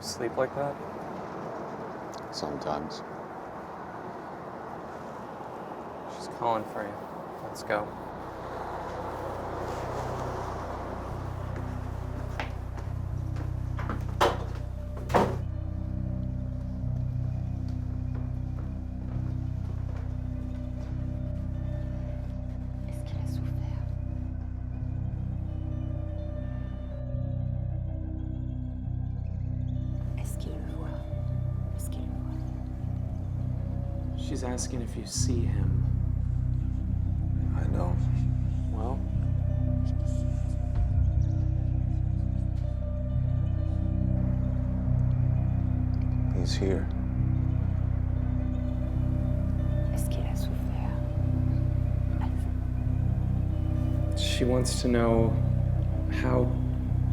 Sleep like that? Sometimes. She's calling for you. Let's go. She's asking if you see him. I don't. Well, He's here. she wants to know, how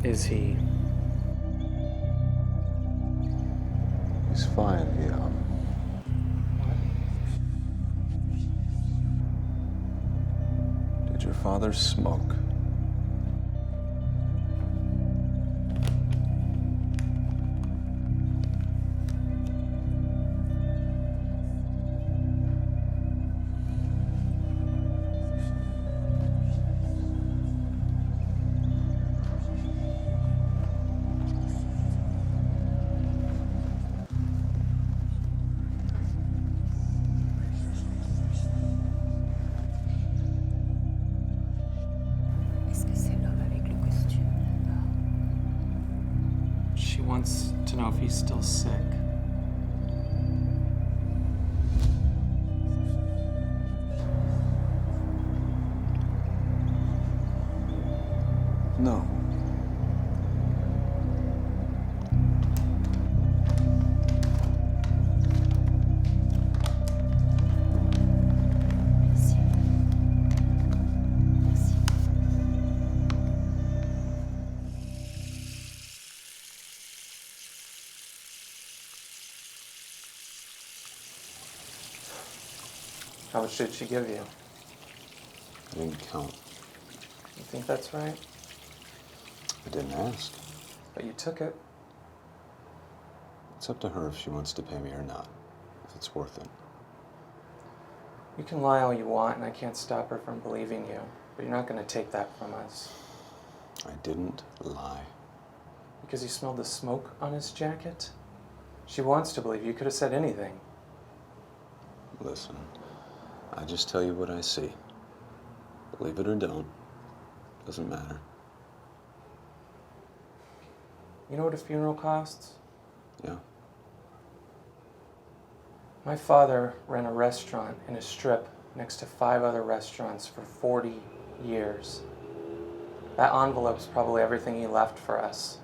is he? He's fine. Did your father smoke? She wants to know if he's still sick. No. How much did she give you? I didn't count. You think that's right? I didn't ask. But you took it. It's up to her if she wants to pay me or not, if it's worth it. You can lie all you want, and I can't stop her from believing you. But you're not going to take that from us. I didn't lie. Because you smelled the smoke on his jacket? She wants to believe you. Could have said anything. Listen, I just tell you what I see. Believe it or don't, doesn't matter. You know what a funeral costs? Yeah? My father ran a restaurant in a strip next to 5 other restaurants for 40 years. That envelope's probably everything he left for us.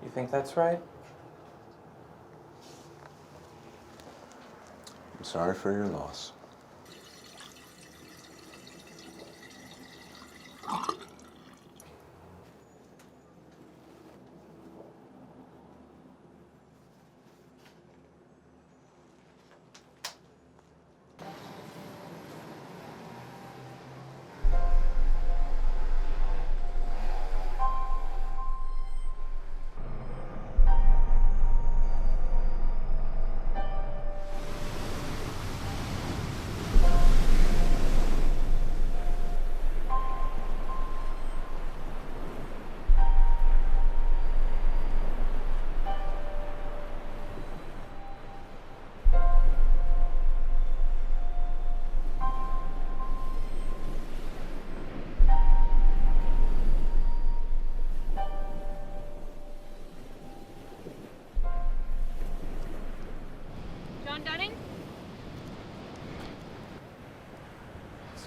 You think that's right? I'm sorry for your loss.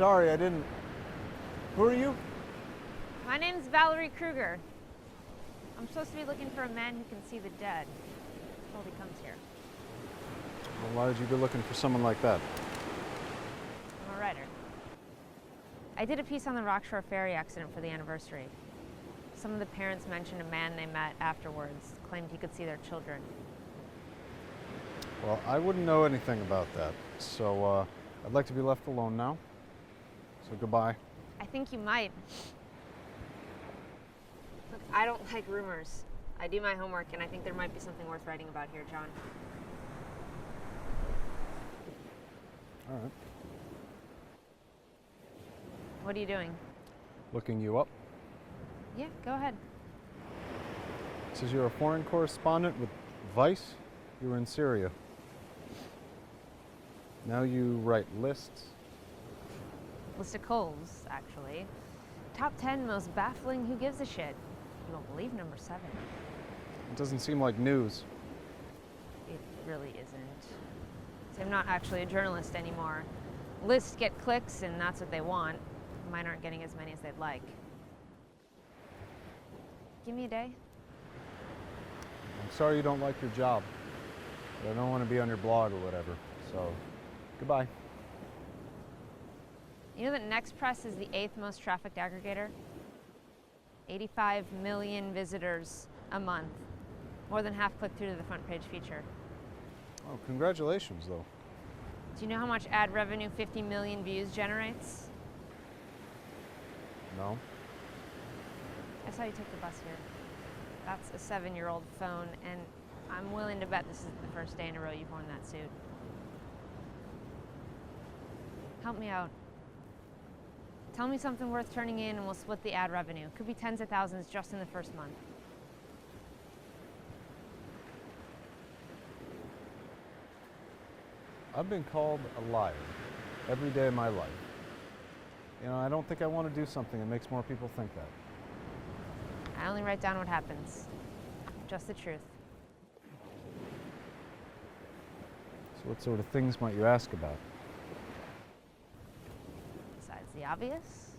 Sorry, I didn't. Who are you? My name's Valerie Kreuger. I'm supposed to be looking for a man who can see the dead. Until he comes here. Well, why would you be looking for someone like that? I'm a writer. I did a piece on the Rockshore ferry accident for the anniversary. Some of the parents mentioned a man they met afterwards, claimed he could see their children. Well, I wouldn't know anything about that, so I'd like to be left alone now. So goodbye. I think you might. Look, I don't like rumors. I do my homework, and I think there might be something worth writing about here, John. All right. What are you doing? Looking you up. Yeah, go ahead. It says you're a foreign correspondent with Vice. You were in Syria. Now you write lists. Listicles, actually. Top 10 most baffling who gives a shit. You won't believe number 7. It doesn't seem like news. It really isn't. See, I'm not actually a journalist anymore. Lists get clicks, and that's what they want. Mine aren't getting as many as they'd like. Give me a day. I'm sorry you don't like your job, but I don't want to be on your blog or whatever. So, goodbye. You know that Next Press is the 8th most trafficked aggregator? 85 million visitors a month. More than half click through to the front page feature. Oh, congratulations, though. Do you know how much ad revenue 50 million views generates? No? I saw you take the bus here. That's a 7-year-old phone, and I'm willing to bet this is the first day in a row you've worn that suit. Help me out. Tell me something worth turning in, and we'll split the ad revenue. Could be tens of thousands just in the first month. I've been called a liar every day of my life. You know, I don't think I want to do something that makes more people think that. I only write down what happens. Just the truth. So what sort of things might you ask about Besides the obvious,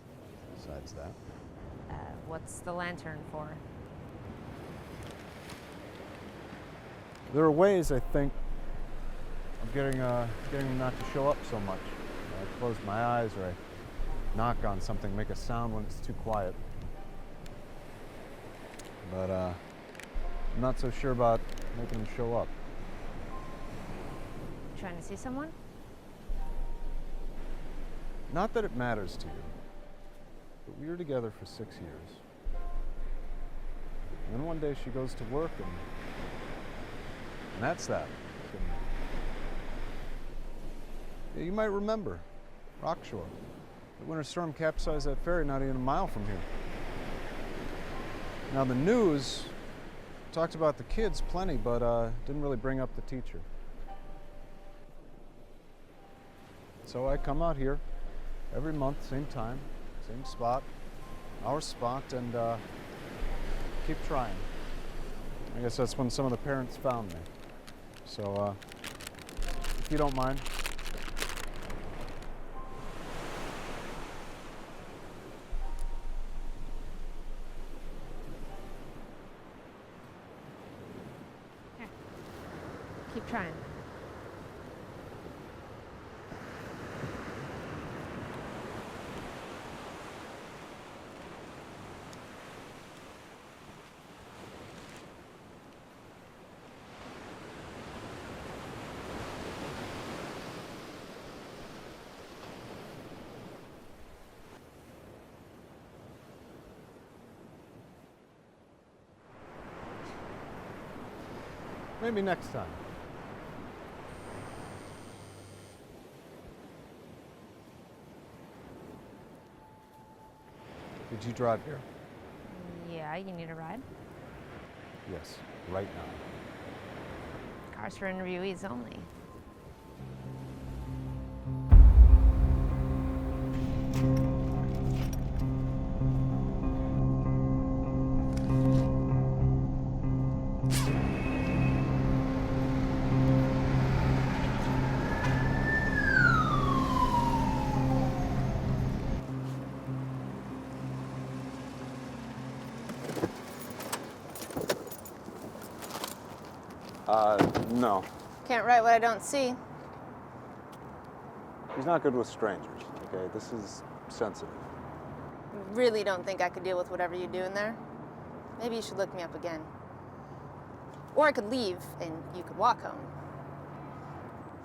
besides that? what's the lantern for? There are ways, I think, of getting them not to show up so much. I close my eyes or I knock on something, make a sound when it's too quiet. But I'm not so sure about making them show up. You trying to see someone? Not that it matters to you, but we were together for 6 years. And then one day she goes to work and that's that. Yeah, you might remember Rockshore. The winter storm capsized that ferry not even a mile from here. Now the news talked about the kids plenty, but didn't really bring up the teacher. So I come out here every month, same time, same spot, our spot, and keep trying. I guess that's when some of the parents found me. So if you don't mind. Keep trying. Maybe next time. Did you drive here? Yeah, you need a ride? Yes, right now. Cars for interviewees only. No. Can't write what I don't see. He's not good with strangers, okay? This is sensitive. Really don't think I could deal with whatever you do in there? Maybe you should look me up again. Or I could leave and you could walk home.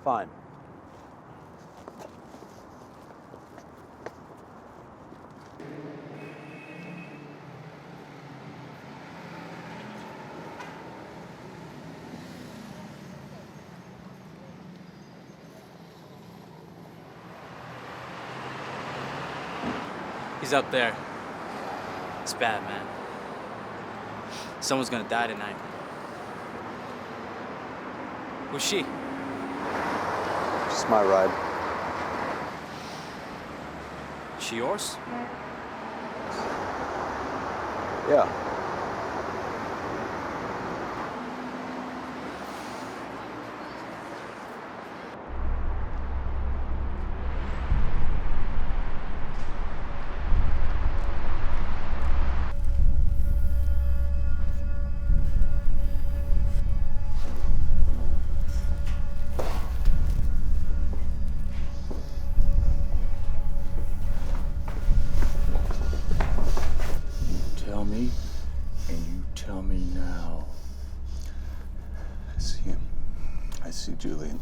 Fine. He's up there. It's bad, man. Someone's gonna die tonight. Who's she? She's my ride. She yours? Yeah. Tell me, and you tell me now. I see him. I see Julian.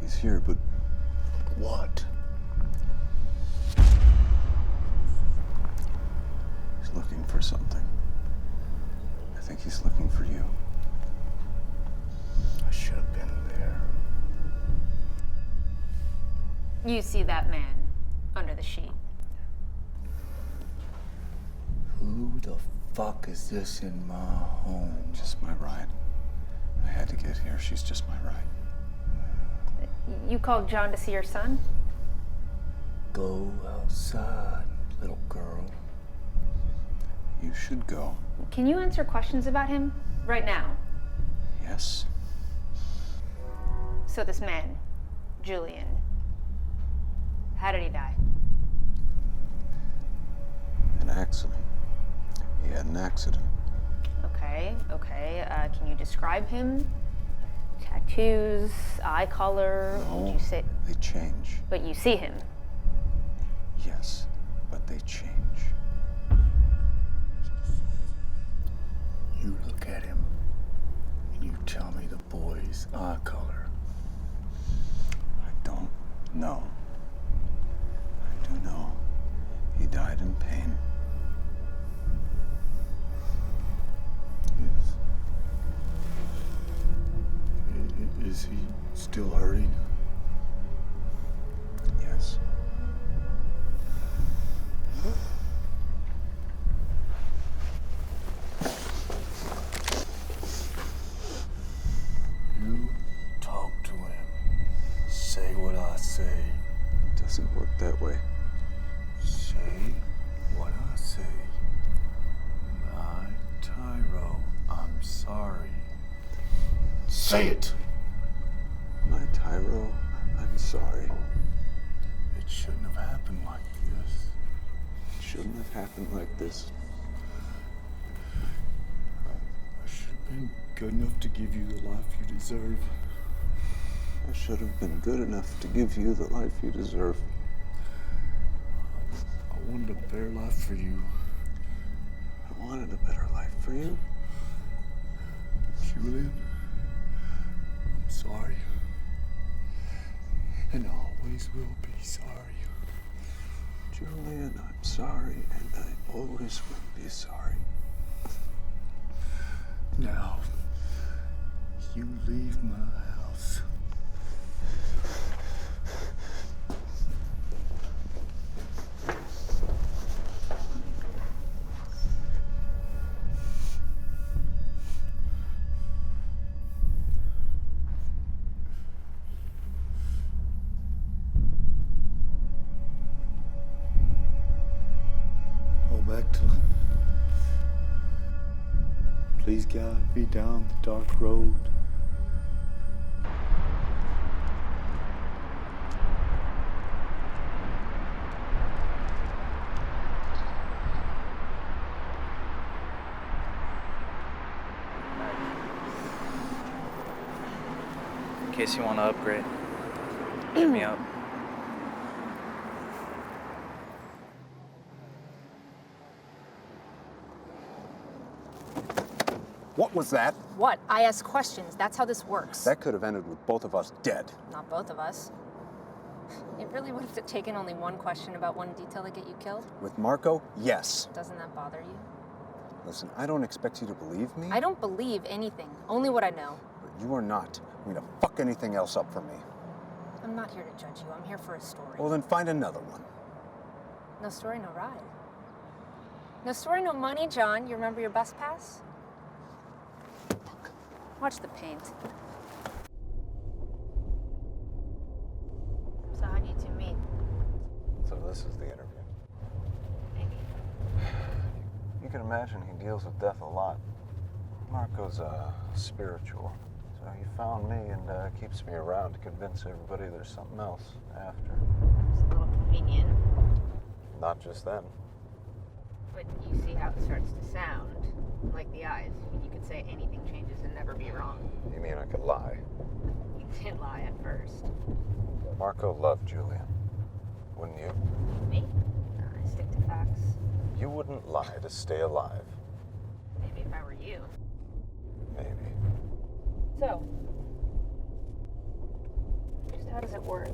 He's here, but What? he's looking for something. I think he's looking for you. I should have been there. You see that man under the sheet. Who the fuck is this in my home? Just my ride. I had to get here. She's just my ride. You called John to see your son? Go outside, little girl. You should go. Can you answer questions about him right now? Yes? So this man, Julian, how did he die? An accident. He had an accident. Okay. Can you describe him? Tattoos, eye color? Would No, you say? they change. But you see him. Yes, but they change. You look at him, and you tell me the boy's eye color. I don't know. I do know. He died in pain. Is he still hurting? Yes. You talk to him. Say what I say. It doesn't work that way. Say what I say. My Tyro, I'm sorry. Say it! My Tyro, I'm sorry. It shouldn't have happened like this. It shouldn't have happened like this. I should have been good enough to give you the life you deserve. I should have been good enough to give you the life you deserve. I wanted a better life for you. I wanted a better life for you. Julian, I'm sorry. And I always will be sorry. Julian, I'm sorry, and I always will be sorry. Now, you leave my house. Excellent. Please guide me down the dark road. In case you want to upgrade, hit me up. What was that? What? I ask questions. That's how this works. That could have ended with both of us dead. Not both of us. It really would have taken only one question about one detail to get you killed. With Marco, yes. Doesn't that bother you? Listen, I don't expect you to believe me. I don't believe anything. Only what I know. But you are not going to fuck anything else up for me. I'm not here to judge you. I'm here for a story. Well, then find another one. No story, no ride. No story, no money, John. You remember your bus pass? Watch the paint. So how'd you two meet? So this is the interview. Maybe. You can imagine he deals with death a lot. Marco's spiritual. So he found me and keeps me around to convince everybody there's something else after. It's a little convenient. Not just then. But you see how it starts to sound. Like the eyes. You could say anything changes and never be wrong. You mean I could lie? You did lie at first. Marco loved Julian. Wouldn't you? Me? No, I stick to facts. You wouldn't lie to stay alive. Maybe if I were you. Maybe. So, just how does it work?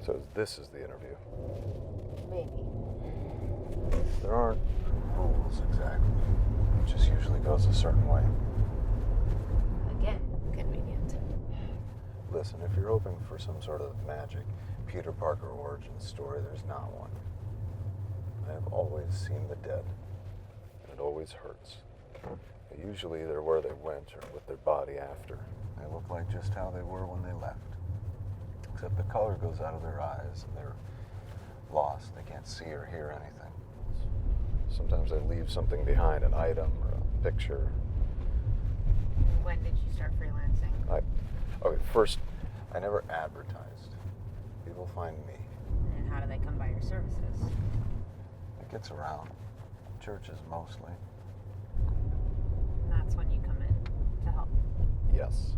So this is the interview. Maybe. There aren't rules exactly. It just usually goes a certain way. Again, convenient. Listen, if you're hoping for some sort of magic Peter Parker origin story, there's not one. I have always seen the dead, and it always hurts. Usually they're where they went or with their body after. They look like just how they were when they left. Except the color goes out of their eyes and they're lost. They can't see or hear anything. Sometimes they leave something behind, an item or a picture. When did you start freelancing? Okay, first, I never advertised. People find me. And how do they come by your services? It gets around. Churches mostly. And that's when you come in to help. Yes.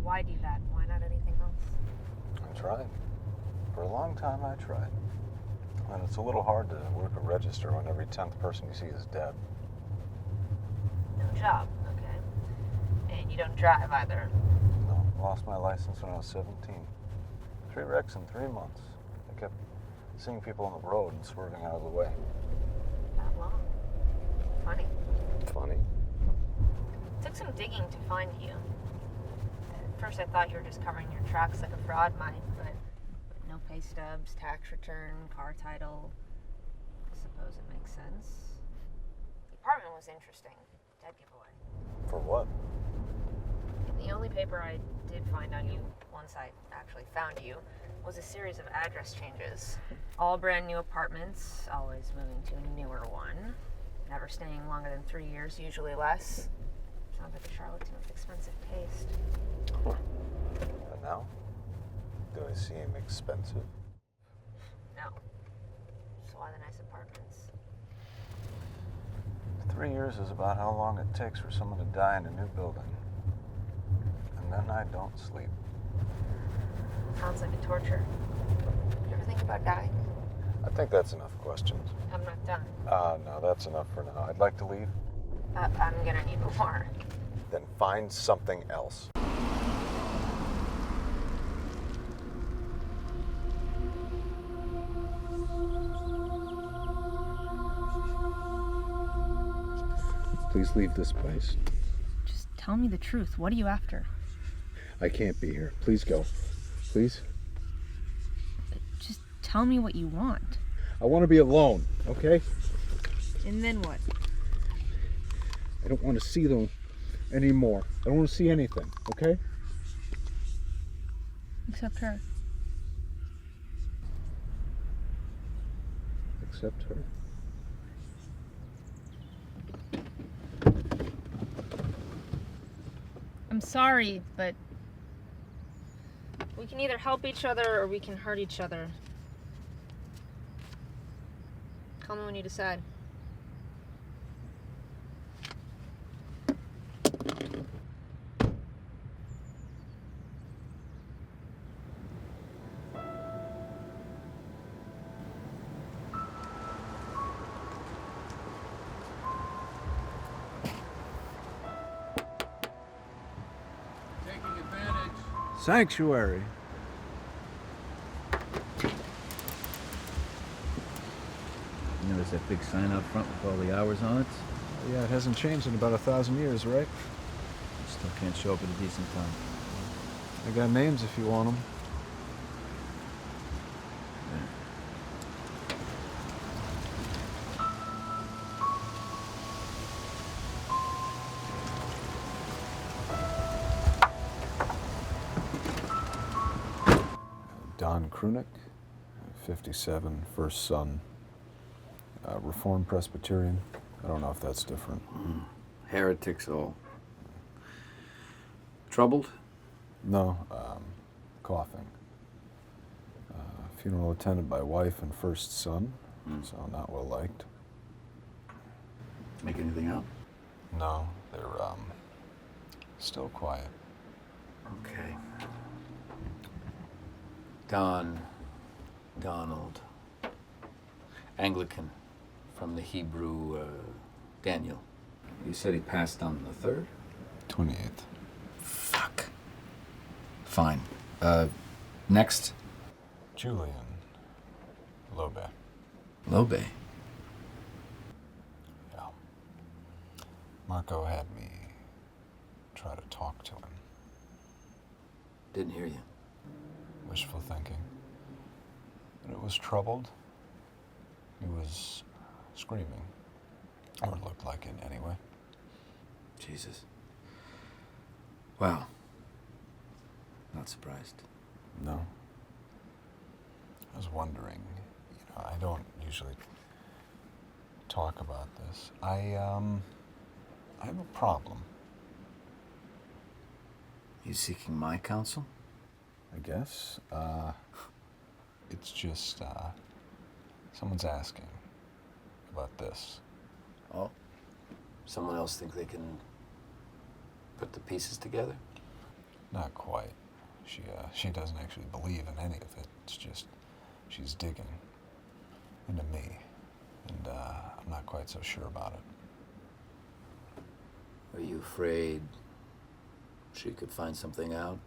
Why do that? Why not anything else? I tried. For a long time, I tried. And it's a little hard to work a register when every 10th person you see is dead. No job, okay. And you don't drive either. No, lost my license when I was 17. 3 wrecks in 3 months. I kept seeing people on the road and swerving out of the way. That long. Funny. Funny. Took some digging to find you. At first I thought you were just covering your tracks like a fraud might, but no pay stubs, tax return, car title. I suppose it makes sense. The apartment was interesting. Dead giveaway. For what? The only paper I did find on you, once I actually found you, was a series of address changes. All brand new apartments, always moving to a newer one. Never staying longer than 3 years, usually less. Sounds like a charlatan with expensive taste. Huh. And now? Do I seem expensive? No. So why the nice apartments? 3 years is about how long it takes for someone to die in a new building. And then I don't sleep. Sounds like a torture. You ever think about dying? I think that's enough questions. I'm not done. No, that's enough for now. I'd like to leave. I'm gonna need more. Then find something else. Please leave this place. Just tell me the truth. What are you after? I can't be here. Please go. Please? Just tell me what you want. I want to be alone, okay? And then what? I don't want to see them anymore. I don't want to see anything, okay? Except her. Except her. I'm sorry, but we can either help each other or we can hurt each other. Call me when you decide. Sanctuary. You notice that big sign out front with all the hours on it? Yeah, it hasn't changed in about 1,000 years, right? Still can't show up at a decent time. I got names if you want them. Don Krunick, 57, first son, Reformed Presbyterian. I don't know if that's different. Heretics all. Troubled? No, coughing. Funeral attended by wife and first son, so not well liked. Make anything out? No, they're still quiet. Okay. Donald. Anglican, from the Hebrew, Daniel. You said he passed on the 3rd? 28th. Fuck. Fine. Next. Julian Lobe. Lobe. Yeah. Marco had me try to talk to him. Didn't hear you. Wishful thinking. But it was troubled. He was screaming. Or it looked like it anyway. Jesus. Wow. Not surprised. No. I was wondering, I don't usually talk about this. I have a problem. You seeking my counsel? I guess. It's just, someone's asking about this. Oh? Someone else think they can put the pieces together? Not quite. She doesn't actually believe in any of it. It's just, she's digging into me. And, I'm not quite so sure about it. Are you afraid she could find something out?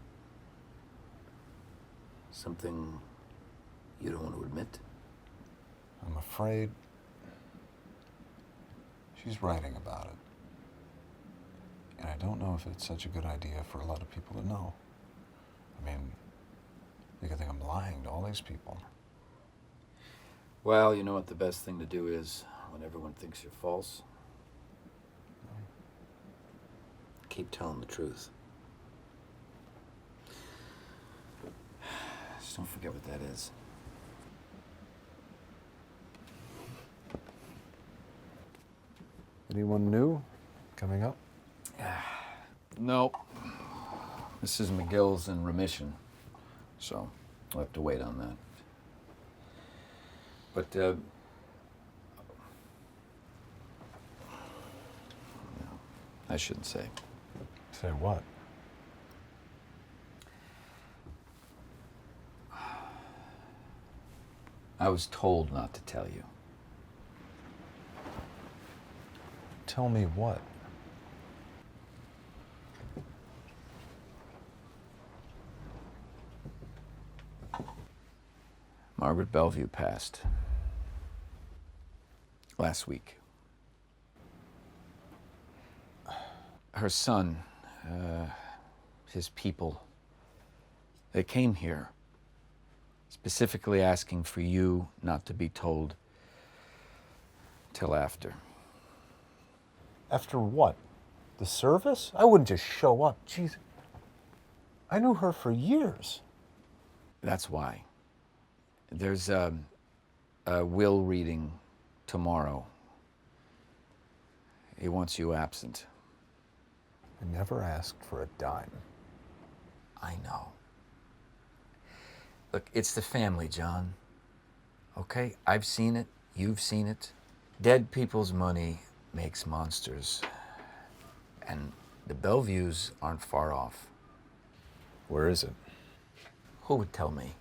Something you don't want to admit? I'm afraid she's writing about it. And I don't know if it's such a good idea for a lot of people to know. I mean, they could think I'm lying to all these people. Well, you know what the best thing to do is when everyone thinks you're false? Keep telling the truth. Just don't forget what that is. Anyone new coming up? No. Mrs. McGill's in remission, so we'll have to wait on that. But, no, I shouldn't say. Say what? I was told not to tell you. Tell me what? Margaret Bellvue passed last week. Her son, his people, they came here specifically asking for you not to be told till after. After what? The service? I wouldn't just show up. Jeez. I knew her for years. That's why. There's a will reading tomorrow. He wants you absent. I never asked for a dime. I know. Look, it's the family, John. Okay? I've seen it. You've seen it. Dead people's money makes monsters. And the Belvues aren't far off. Where is it? Who would tell me?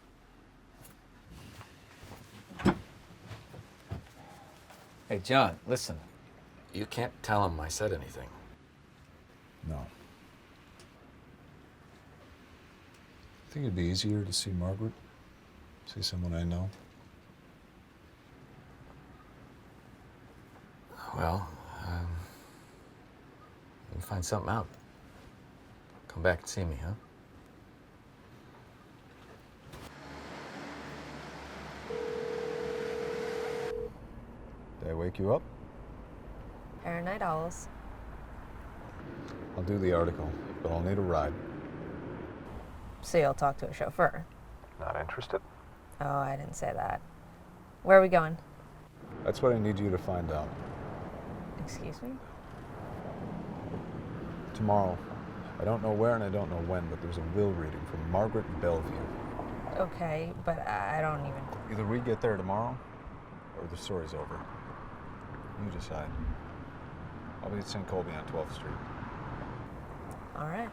Hey, John, listen. You can't tell him I said anything. No. Think it'd be easier to see Margaret? See someone I know? Well, we'll find something out. Come back and see me, huh? Did I wake you up? Pair of night owls. I'll do the article, but I'll need a ride. So you'll talk to a chauffeur. Not interested? Oh, I didn't say that. Where are we going? That's what I need you to find out. Excuse me? Tomorrow. I don't know where and I don't know when, but there's a will reading from Margaret Bellvue. Okay, but I don't even... Either we get there tomorrow, or the story's over. You decide. I'll be at St. Colby on 12th Street. All right.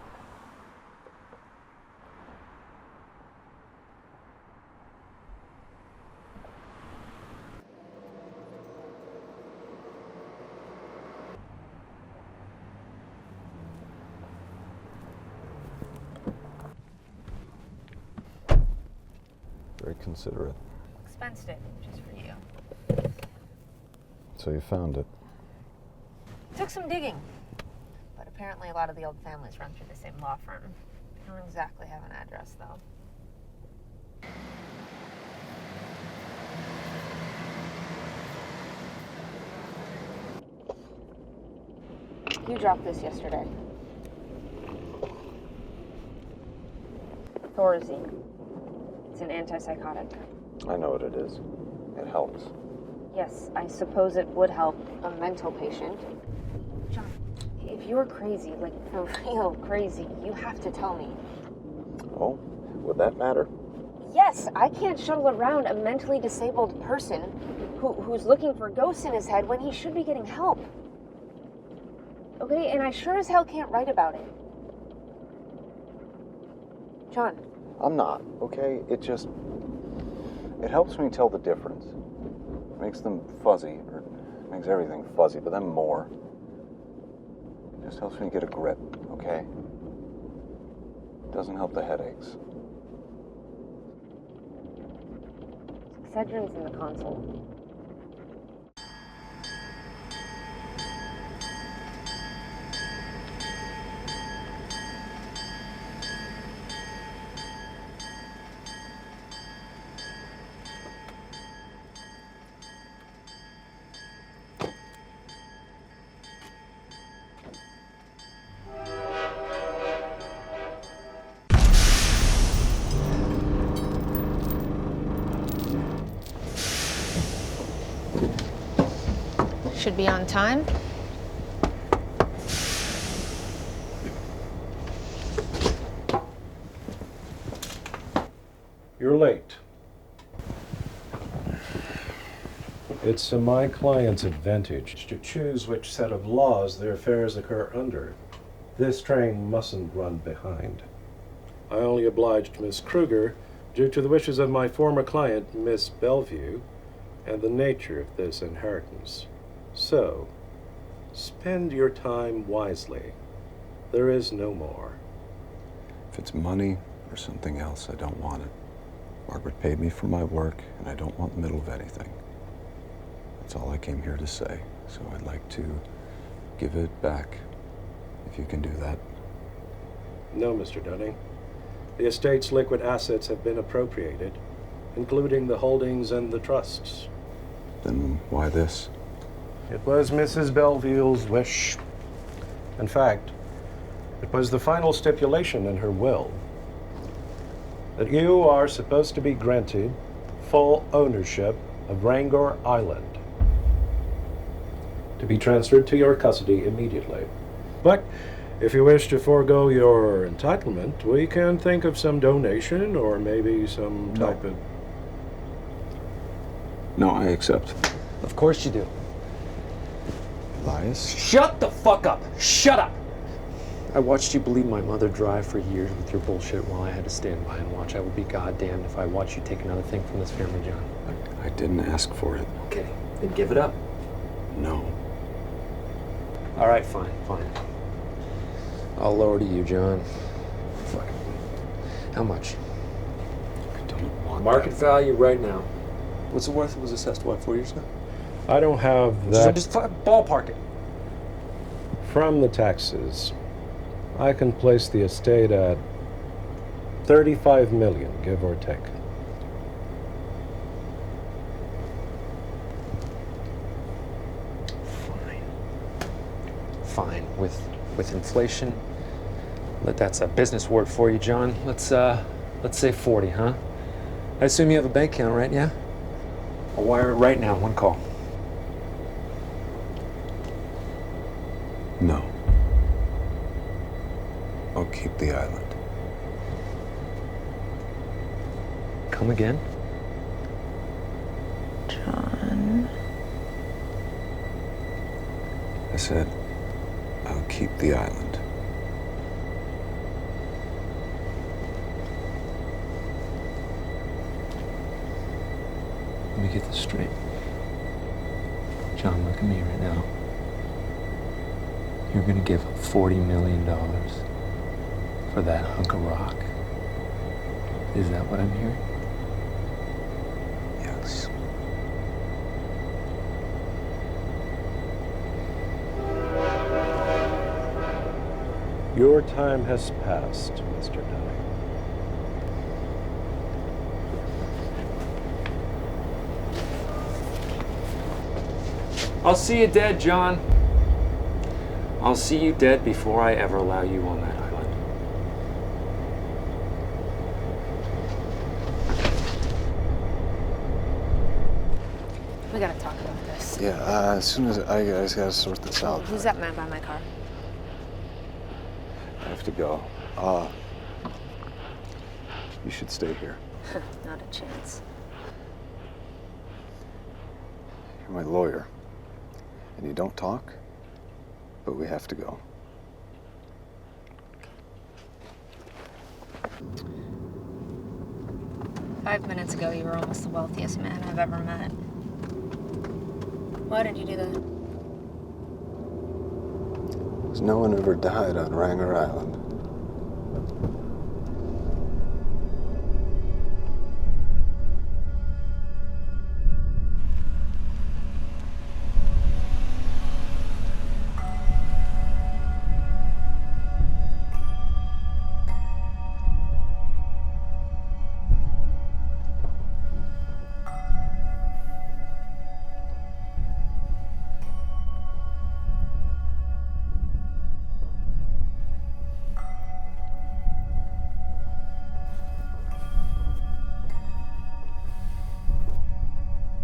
Very considerate. Expensed it, just for you. So you found it. Took some digging. But apparently a lot of the old families run through the same law firm. They don't exactly have an address, though. You dropped this yesterday. Thorazine. It's an antipsychotic. I know what it is. It helps. Yes, I suppose it would help a mental patient. John, if you're crazy, like for real crazy, you have to tell me. Oh, would that matter? Yes, I can't shuttle around a mentally disabled person who's looking for ghosts in his head when he should be getting help. Okay, and I sure as hell can't write about it. John. I'm not, okay? It helps me tell the difference. It makes them fuzzy, or makes everything fuzzy, but then more. It just helps me get a grip, okay? It doesn't help the headaches. Excedrin's in the console. Should be on time. You're late. It's to my client's advantage to choose which set of laws their affairs occur under. This train mustn't run behind. I only obliged Miss Kreuger due to the wishes of my former client, Miss Bellvue, and the nature of this inheritance. So, spend your time wisely. There is no more. If it's money or something else, I don't want it. Margaret paid me for my work, and I don't want the middle of anything. That's all I came here to say. So I'd like to give it back, if you can do that. No, Mr. Dunning. The estate's liquid assets have been appropriated, including the holdings and the trusts. Then why this? It was Mrs. Bellevue's wish. In fact, it was the final stipulation in her will that you are supposed to be granted full ownership of Rangor Island to be transferred to your custody immediately. But if you wish to forego your entitlement, we can think of some donation or maybe some type of... No, I accept. Of course you do. Elias? Shut the fuck up! Shut up! I watched you bleed my mother dry for years with your bullshit while I had to stand by and watch. I would be goddamned if I watched you take another thing from this family, John. I didn't ask for it. Okay, then give it up. No. All right, fine. I'll lower to you, John. Fuck it. How much? I don't want Market value right now. What's it worth? It was assessed, what, 4 years ago? I don't have that. Just ballpark it. From the taxes, I can place the estate at 35 million, give or take. Fine. With inflation, that's a business word for you, John. Let's say 40, huh? I assume you have a bank account, right? Yeah? I'll wire it right now, one call. No. I'll keep the island. Come again? John. I said, I'll keep the island. Let me get this straight. John, look at me right now. You're gonna give $40 million for that hunk of rock. Is that what I'm hearing? Yes. Your time has passed, Mr. Dunning. I'll see you dead, John. I'll see you dead before I ever allow you on that island. We gotta talk about this. Yeah, as soon as I just gotta sort this out. Who's that man by my car? I have to go. You should stay here. Not a chance. You're my lawyer. And you don't talk, but we have to go. 5 minutes ago, you were almost the wealthiest man I've ever met. Why did you do that? 'Cause no one ever died on Ranger Island.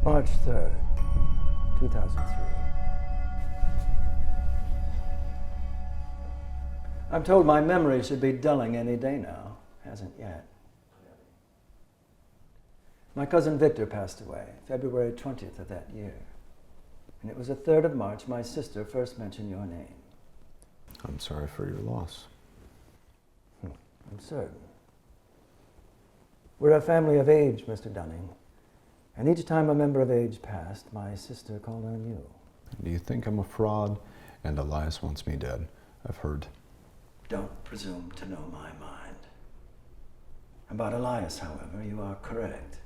March 3rd, 2003. I'm told my memory should be dulling any day now. Hasn't yet. My cousin Victor passed away February 20th of that year. And it was the 3rd of March my sister first mentioned your name. I'm sorry for your loss. I'm certain. We're a family of age, Mr. Dunning. And each time a member of age passed, my sister called on you. Do you think I'm a fraud and Elias wants me dead? I've heard. Don't presume to know my mind. About Elias, however, you are correct.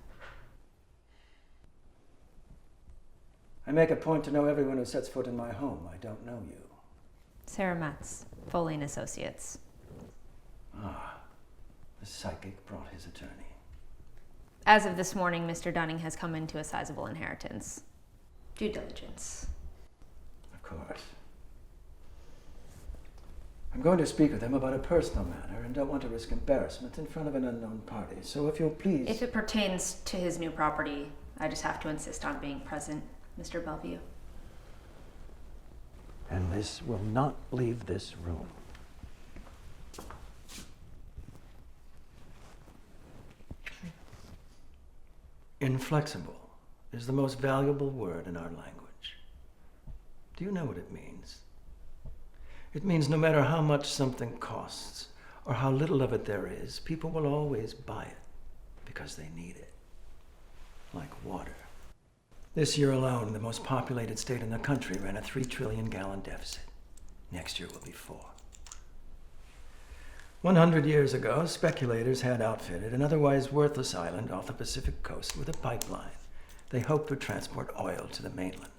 I make a point to know everyone who sets foot in my home. I don't know you. Sarah Metz, Foley and Associates. Ah, the psychic brought his attorney. As of this morning, Mr. Dunning has come into a sizable inheritance. Due diligence. Of course. I'm going to speak with him about a personal matter and don't want to risk embarrassment in front of an unknown party. So if you'll please... If it pertains to his new property, I just have to insist on being present, Mr. Bellvue. And this will not leave this room. Inflexible is the most valuable word in our language. Do you know what it means? It means no matter how much something costs or how little of it there is, people will always buy it because they need it. Like water. This year alone, the most populated state in the country ran a 3 trillion gallon deficit. Next year will be 4. 100 years ago, speculators had outfitted an otherwise worthless island off the Pacific coast with a pipeline. They hoped would transport oil to the mainland.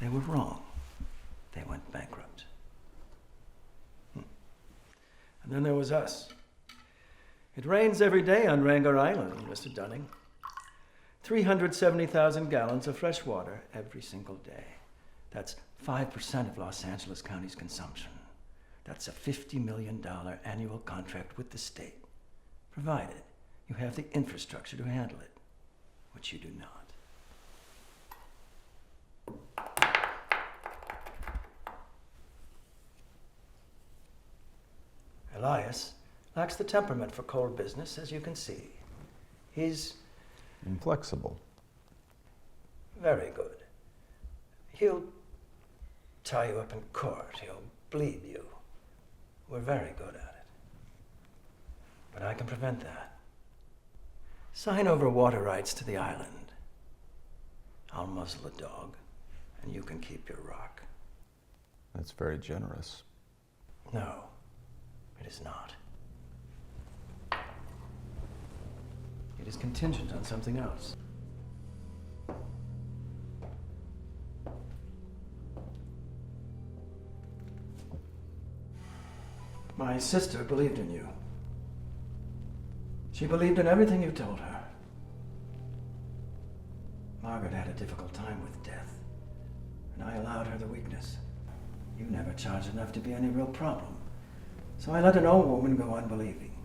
They were wrong. They went bankrupt. And then there was us. It rains every day on Ranger Island, Mr. Dunning. 370,000 gallons of fresh water every single day. That's 5% of Los Angeles County's consumption. That's a $50 million annual contract with the state, provided You have the infrastructure to handle it, which you do not. Elias lacks the temperament for cold business, as you can see. He's Inflexible. very good. He'll tie you up in court. He'll bleed you. We're very good at it. But I can prevent that. Sign over water rights to the island. I'll muzzle a dog, and you can keep your rock. That's very generous. No, it is not. It is contingent on something else. My sister believed in you. She believed in everything you told her. Margaret had a difficult time with death, and I allowed her the weakness. You never charged enough to be any real problem, so I let an old woman go unbelieving.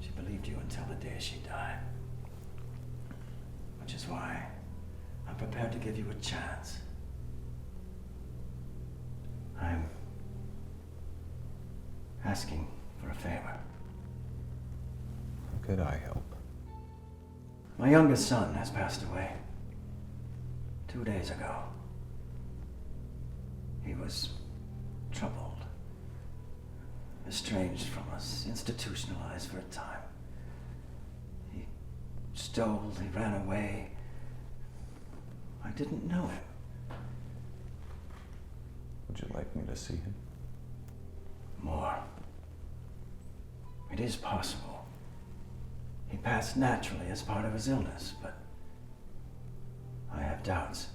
She believed you until the day she died. Which is why I'm prepared to give you a chance. I'm asking for a favor. How could I help? My youngest son has passed away 2 days ago. He was troubled, estranged from us, institutionalized for a time. He stole, he ran away. I didn't know him. Would you like me to see him? More. It is possible. He passed naturally as part of his illness, but I have doubts.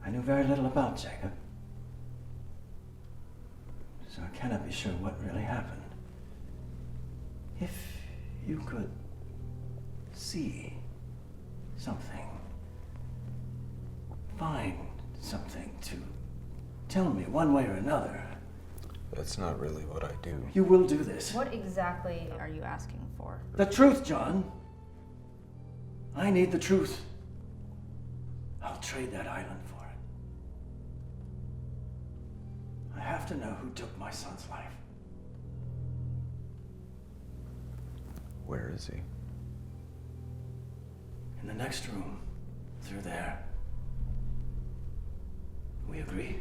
I knew very little about Jacob, so I cannot be sure what really happened. If you could see something, find something to tell me one way or another. That's not really what I do. You will do this. What exactly are you asking for? The truth, John. I need the truth. I'll trade that island for it. I have to know who took my son's life. Where is he? In the next room, through there. We agree?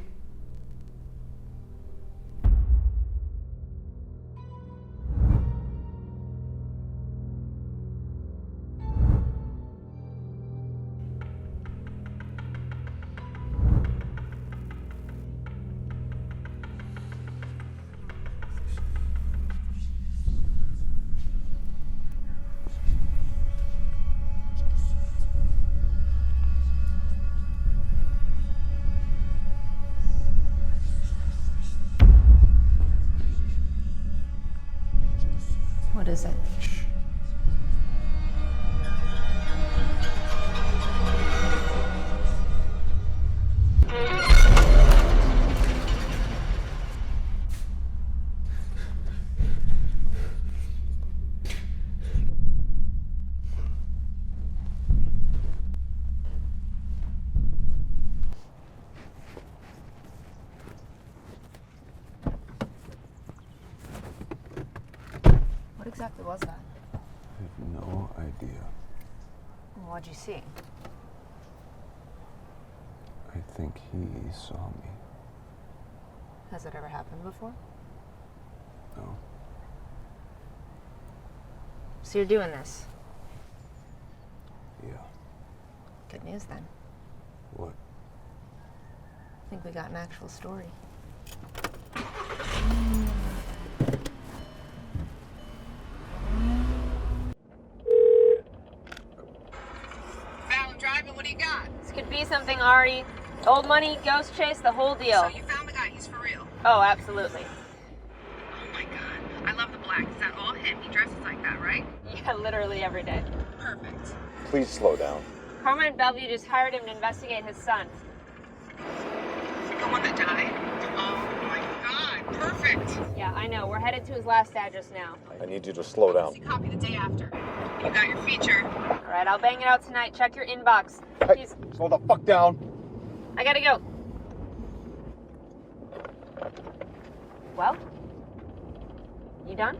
What is it? What exactly was that? I have no idea. What'd you see? I think he saw me. Has it ever happened before? No. So you're doing this? Yeah. Good news then. What? I think we got an actual story. Val, I'm driving. What do you got? This could be something, Ari. Old money, ghost chase, the whole deal. So you found the guy. He's for real. Oh, absolutely. Oh my god. I love the black. Is that all him? He dresses like that, right? Yeah, literally every day. Perfect. Please slow down. Carmine Bellvue just hired him to investigate his son. The one that died? Oh my god. Perfect. Yeah, Yeah, I know. We're headed to his last address now. I need you to slow down. Copy the day after. You got your feature. All right, I'll bang it out tonight. Check your inbox. Hey, slow the fuck down. I gotta go. Well? You done?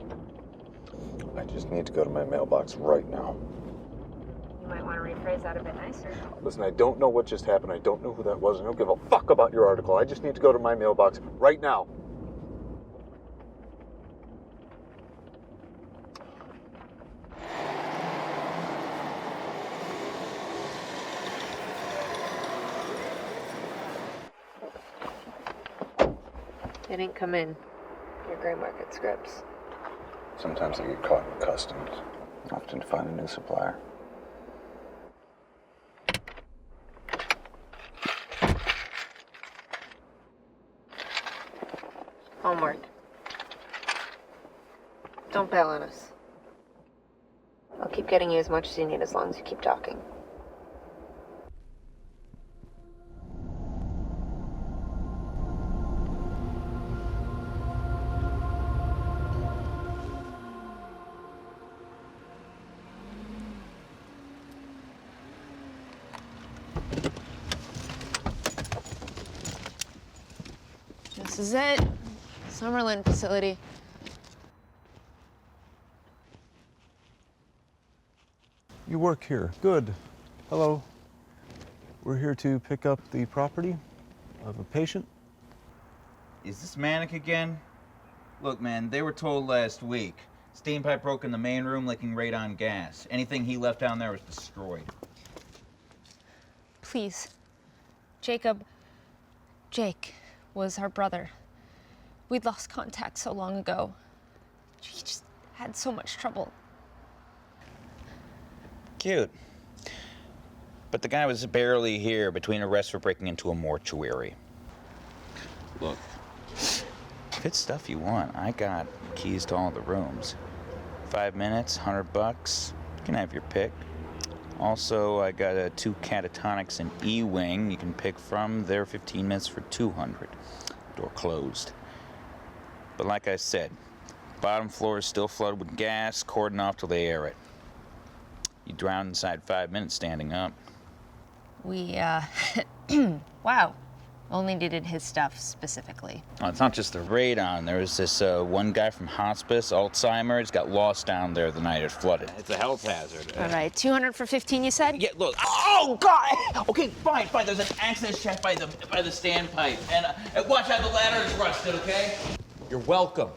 I just need to go to my mailbox right now. You might want to rephrase that a bit nicer. Listen, I don't know what just happened. I don't know who that was. I don't give a fuck about your article. I just need to go to my mailbox right now. They didn't come in. Your gray market scripts. Sometimes I get caught in customs. Often to find a new supplier. Homework. Don't bail on us. I'll keep getting you as much as you need as long as you keep talking. This is it. Summerlin facility. You work here. Good. Hello. We're here to pick up the property of a patient. Is this Manic again? Look, man, they were told last week. Steam pipe broke in the main room, leaking radon gas. Anything he left down there was destroyed. Please. Jake was our brother. We'd lost contact so long ago. He just had so much trouble. Cute. But the guy was barely here between arrests for breaking into a mortuary. Look, if it's stuff you want, I got keys to all the rooms. 5 minutes, $100. You can have your pick. Also, I got 2 catatonics in E-Wing you can pick from. They're 15 minutes for $200. Door closed. But like I said, bottom floor is still flooded with gas, cordon off till they air it. You drown inside 5 minutes standing up. We, wow. Only needed his stuff specifically. Oh, it's not just the radon. There was this one guy from hospice, Alzheimer's, got lost down there the night it flooded. It's a health hazard. All right, 200 for 15, you said? Yeah, look. Oh, God! Okay, fine. There's an access shaft by the standpipe. And watch out, the ladder is rusted, okay? You're welcome.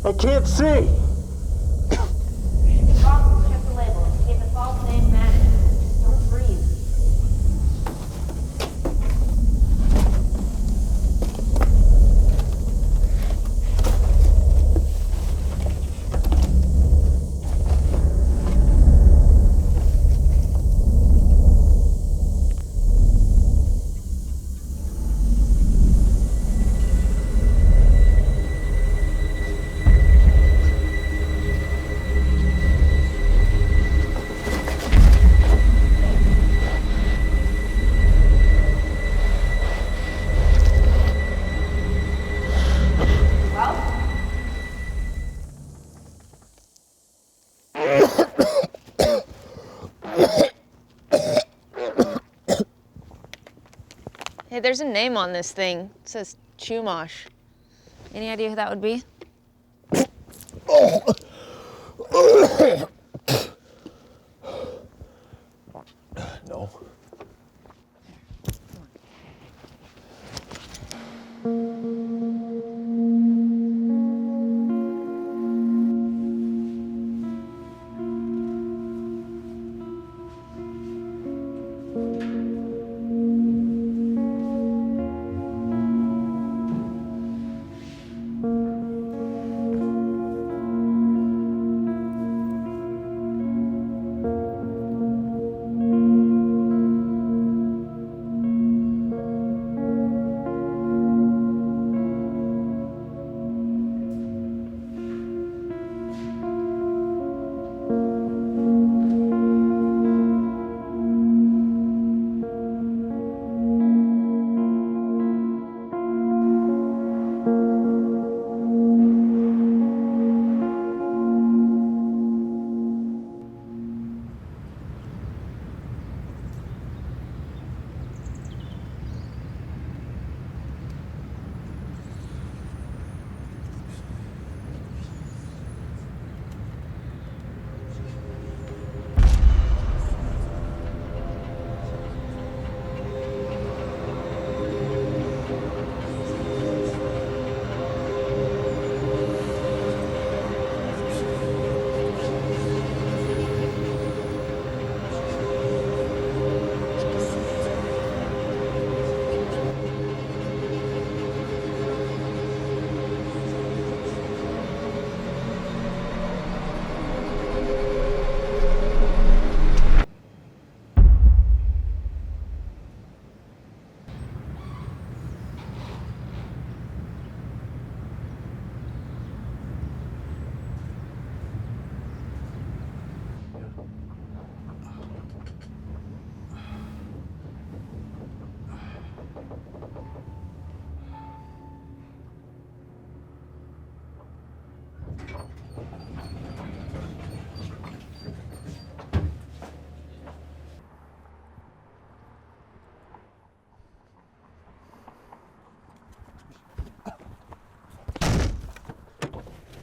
I can't see. The box will check the label. Give the false name Manic. Don't breathe. Hey, there's a name on this thing. It says Chumash. Any idea who that would be? No.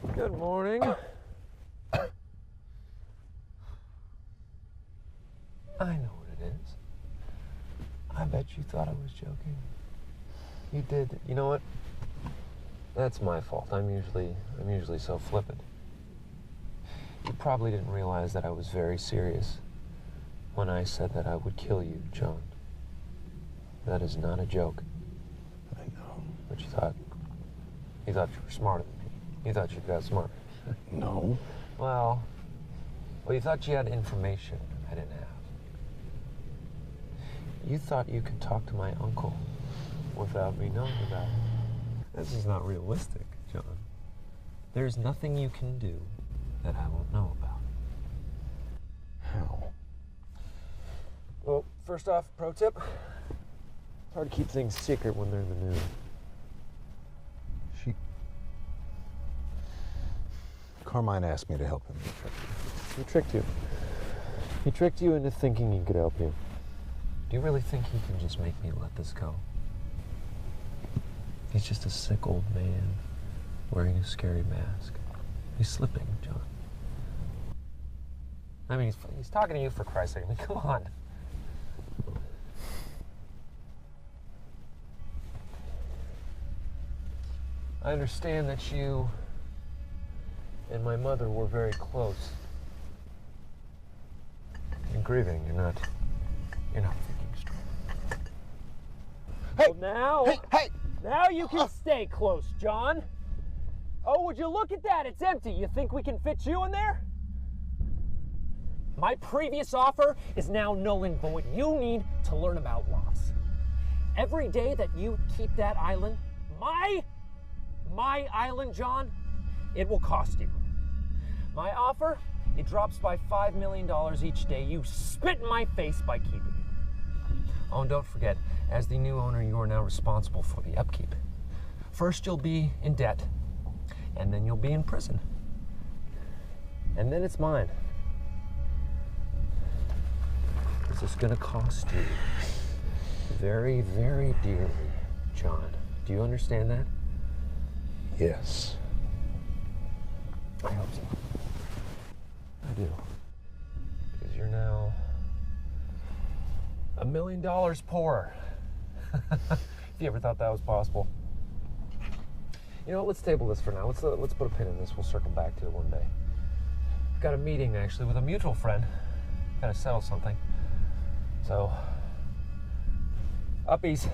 Good morning. I know what it is. I bet you thought I was joking. You did. You know what? That's my fault. I'm usually so flippant. You probably didn't realize that I was very serious when I said that I would kill you, John. That is not a joke. I know. What you thought? You thought you were smarter than me. You thought you got smart. No. Well, you thought you had information I didn't have. You thought you could talk to my uncle without me knowing about it. This is not realistic, John. There's nothing you can do that I won't know about. How? Well, first off, pro tip, it's hard to keep things secret when they're in the news. Carmine asked me to help him. He tricked you. He tricked you into thinking he could help you. Do you really think he can just make me let this go? He's just a sick old man wearing a scary mask. He's slipping, John. I mean, he's talking to you, for Christ's sake. I mean, come on. I understand that you and my mother were very close. You're grieving. You're not thinking straight. Hey! Well, now you can stay close, John. Oh, would you look at that? It's empty. You think we can fit you in there? My previous offer is now null and void. You need to learn about loss. Every day that you keep that island, my island, John, it will cost you. My offer, it drops by $5 million each day. You spit in my face by keeping it. Oh, and don't forget, as the new owner, you are now responsible for the upkeep. First, you'll be in debt, and then you'll be in prison. And then it's mine. This is gonna cost you very, very dearly, John. Do you understand that? Yes. I hope so. I do. Because you're now $1 million poorer. If you ever thought that was possible. You know what, let's table this for now. Let's put a pin in this. We'll circle back to it one day. I've got a meeting, actually, with a mutual friend. Gotta settle something. So, uppies.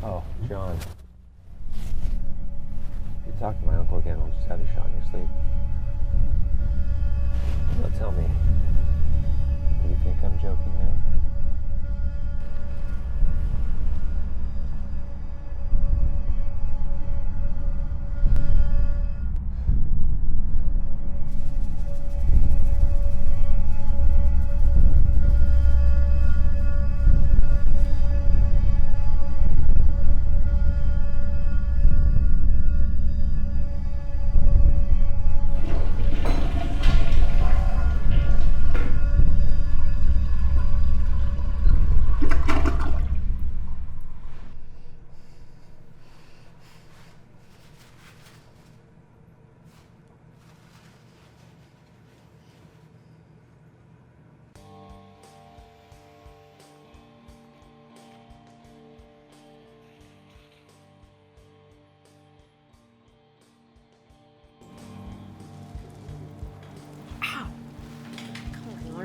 Oh, John. If you talk to my uncle again, I'll just have you shot in your sleep. Now tell me, do you think I'm joking now?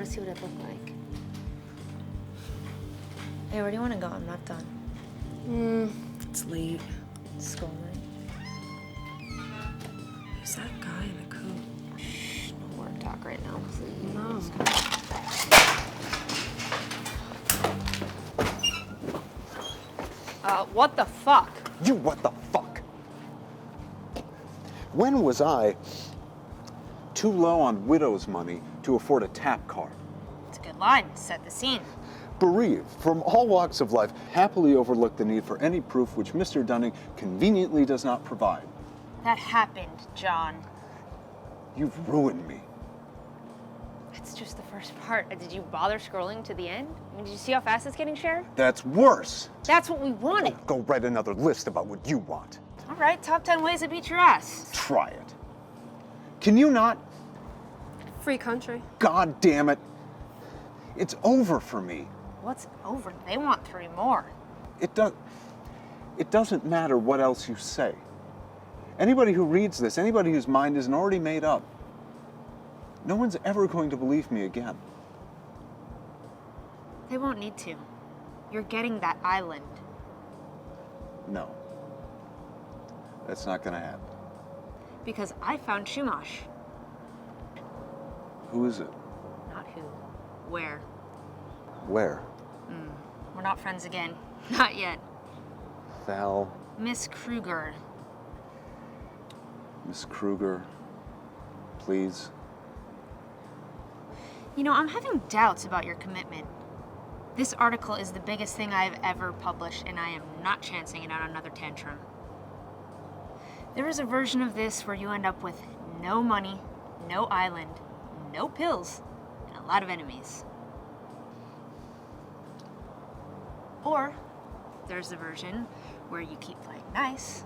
See what it looked like. Hey, where do you want to go? I'm not done. It's late. School night. Who's that guy in the coat? Shh, no work talk right now, please. No. What the fuck? You what the fuck? When was I too low on widow's money to afford a tap car? It's a good line. Set the scene. Bereaved from all walks of life, happily overlook the need for any proof which Mr. Dunning conveniently does not provide. That happened, John. You've ruined me. It's just the first part. Did you bother scrolling to the end? I mean, did you see how fast it's getting shared? That's worse. That's what we wanted. Go write another list about what you want. All right, top 10 ways to beat your ass. Try it. Can you not? Free country. God damn it. It's over for me. What's over? They want 3 more. It doesn't matter what else you say. Anybody who reads this, anybody whose mind isn't already made up, no one's ever going to believe me again. They won't need to. You're getting that island. No. That's not gonna happen. Because I found Chumash. Who is it? Not who. Where. Where? We're not friends again. Not yet. Val. Miss Kreuger. Miss Kreuger. Please. You know, I'm having doubts about your commitment. This article is the biggest thing I've ever published, and I am not chancing it on another tantrum. There is a version of this where you end up with no money, no island, no pills, and a lot of enemies. Or there's the version where you keep playing nice,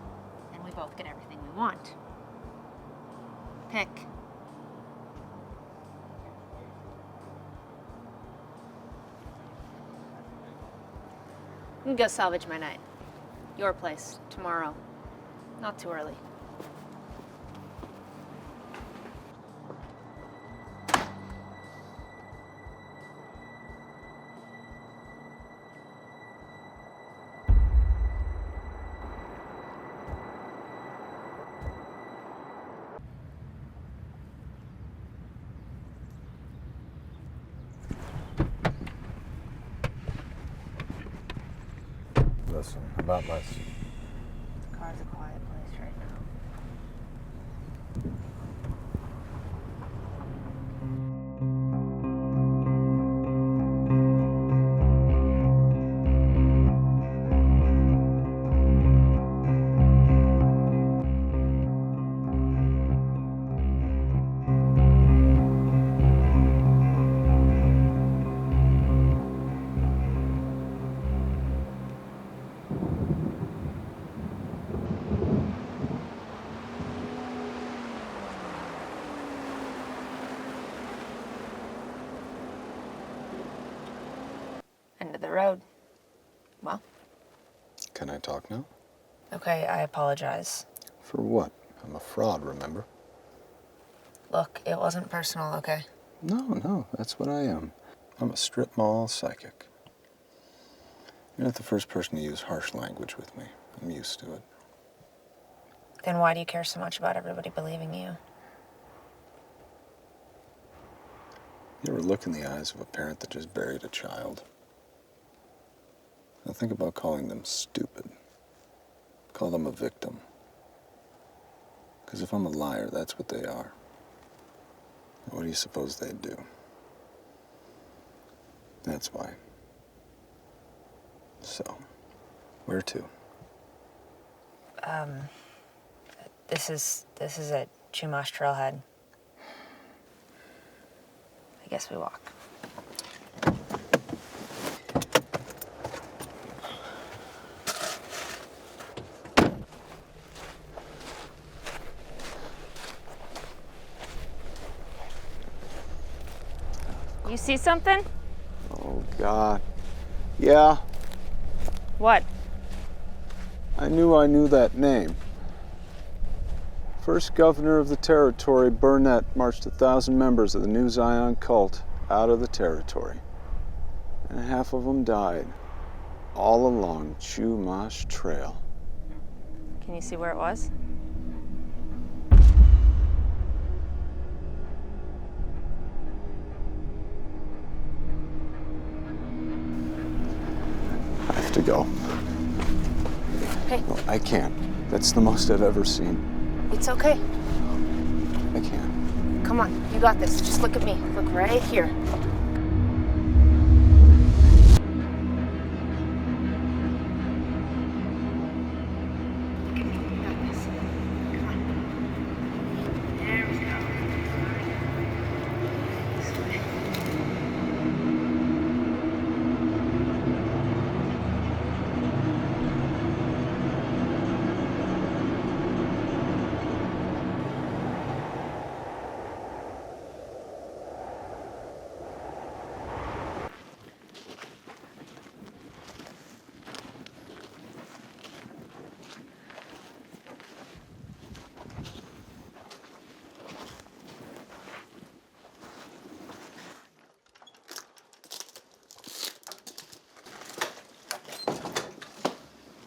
and we both get everything we want. Pick. You can go salvage my night. Your place, tomorrow. Not too early. Listen, about my... The car's a quiet place right now. End of the road. Well. Can I talk now? Okay, I apologize. For what? I'm a fraud, remember? Look, it wasn't personal, okay? No, that's what I am. I'm a strip mall psychic. You're not the first person to use harsh language with me. I'm used to it. Then why do you care so much about everybody believing you? You ever look in the eyes of a parent that just buried a child? Now think about calling them stupid. Call them a victim. Because if I'm a liar, that's what they are. What do you suppose they'd do? That's why. So, where to? This is at Chumash Trailhead. I guess we walk. You see something? Oh, God. Yeah, What? I knew that name. First governor of the territory, Burnett, marched 1,000 members of the New Zion cult out of the territory. And half of them died, all along Chumash Trail. Can you see where it was? I have to go. Okay. No, I can't. That's the most I've ever seen. It's okay. I can't. Come on, you got this. Just look at me. Look right here. This way.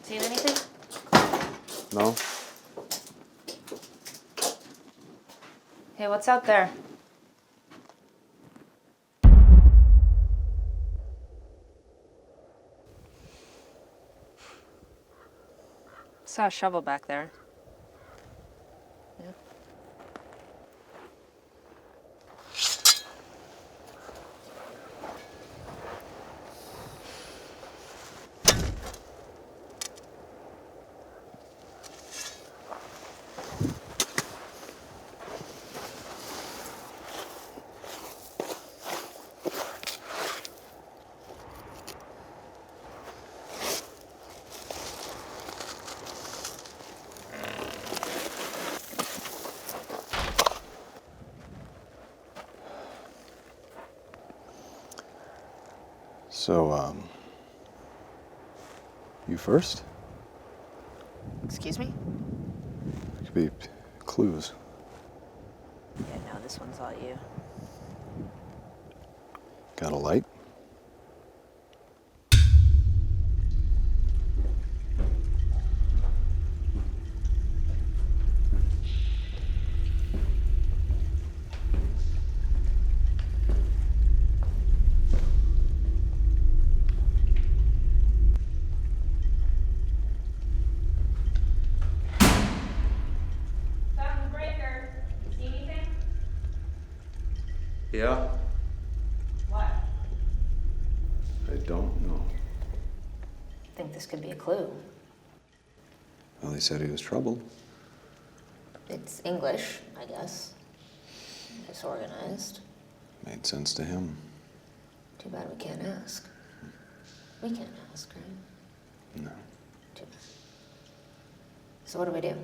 Seen anything? No? Hey, what's out there? Saw a shovel back there. Yeah. So, you first? Excuse me? Could be clues. Yeah, no, this one's all you. Got a light? Found the breaker. See anything? Yeah. What? I don't know. Think this could be a clue. Well, he said he was troubled. It's English, I guess. Disorganized. Made sense to him. Too bad we can't ask. We can't ask, right? No. Too bad. So what do we do?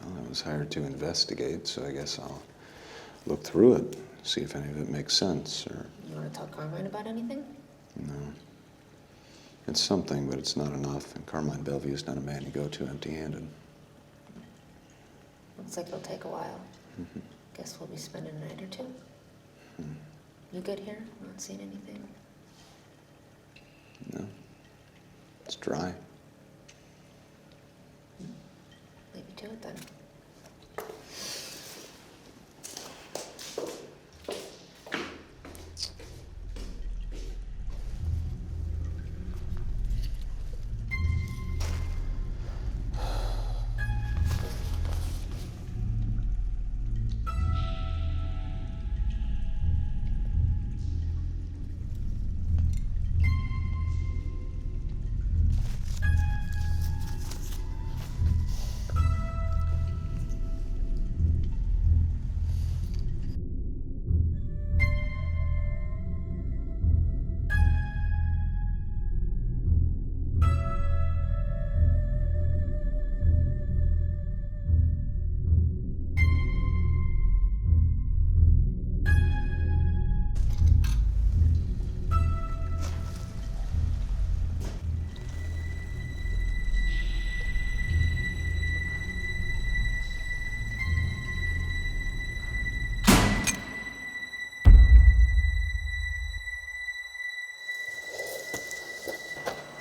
Well, I was hired to investigate, so I guess I'll look through it, see if any of it makes sense, or... You want to talk Carmine about anything? No. It's something, but it's not enough, and Carmine Bellvue's not a man you go to empty-handed. Looks like it'll take a while. Mm-hmm. Guess we'll be spending a night or two. You good here? Not seeing anything? No. It's dry. Leave you to it then.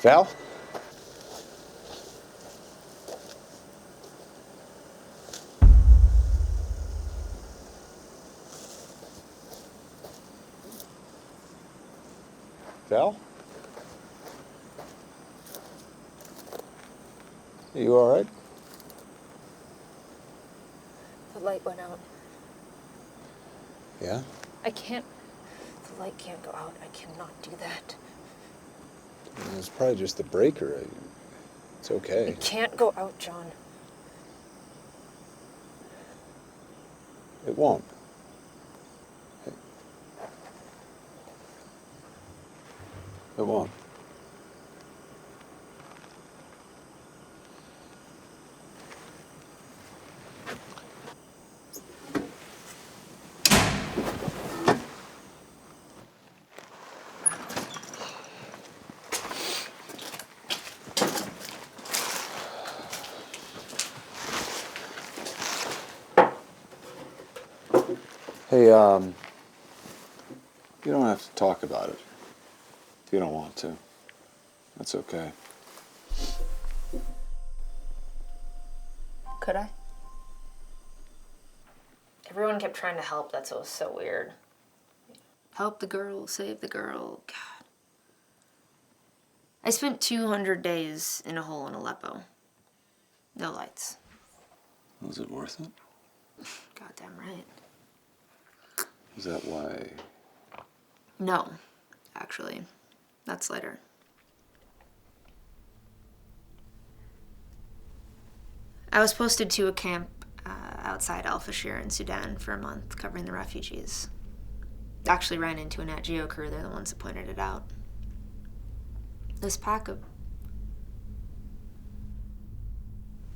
Val? Val? Are you all right? The light went out. Yeah? I can't. The light can't go out. I cannot do that. It's probably just the breaker. It's okay. It can't go out, John. It won't. Hey. It won't. Hey, you don't have to talk about it if you don't want to. That's okay. Could I? Everyone kept trying to help. That's what was so weird. Help the girl, save the girl. God. I spent 200 days in a hole in Aleppo. No lights. Was it worth it? Goddamn right. Is that why? No, actually. That's later. I was posted to a camp outside Al Fashir in Sudan for a month, covering the refugees. Actually ran into a Nat Geo crew. They're the ones that pointed it out. This pack of...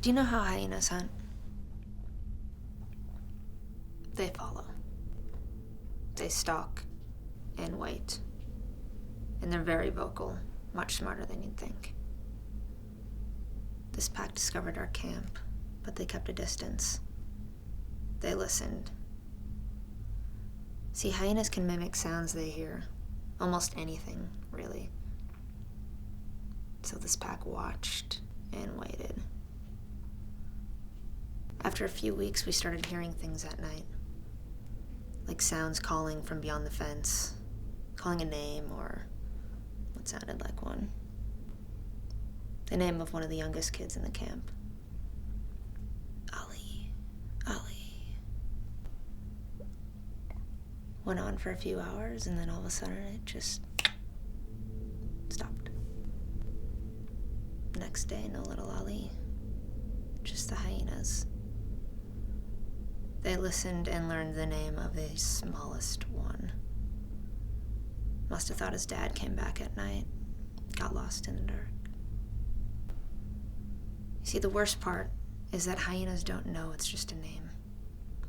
Do you know how hyenas hunt? They follow. They stalk and wait. And they're very vocal, much smarter than you'd think. This pack discovered our camp, but they kept a distance. They listened. See, hyenas can mimic sounds they hear. Almost anything, really. So this pack watched and waited. After a few weeks, we started hearing things at night. Like sounds calling from beyond the fence, calling a name or what sounded like one. The name of one of the youngest kids in the camp. Ali. Went on for a few hours, and then all of a sudden it just stopped. Next day, no little Ali. Just the hyenas. They listened and learned the name of the smallest one. Must have thought his dad came back at night. Got lost in the dark. You see, the worst part is that hyenas don't know it's just a name.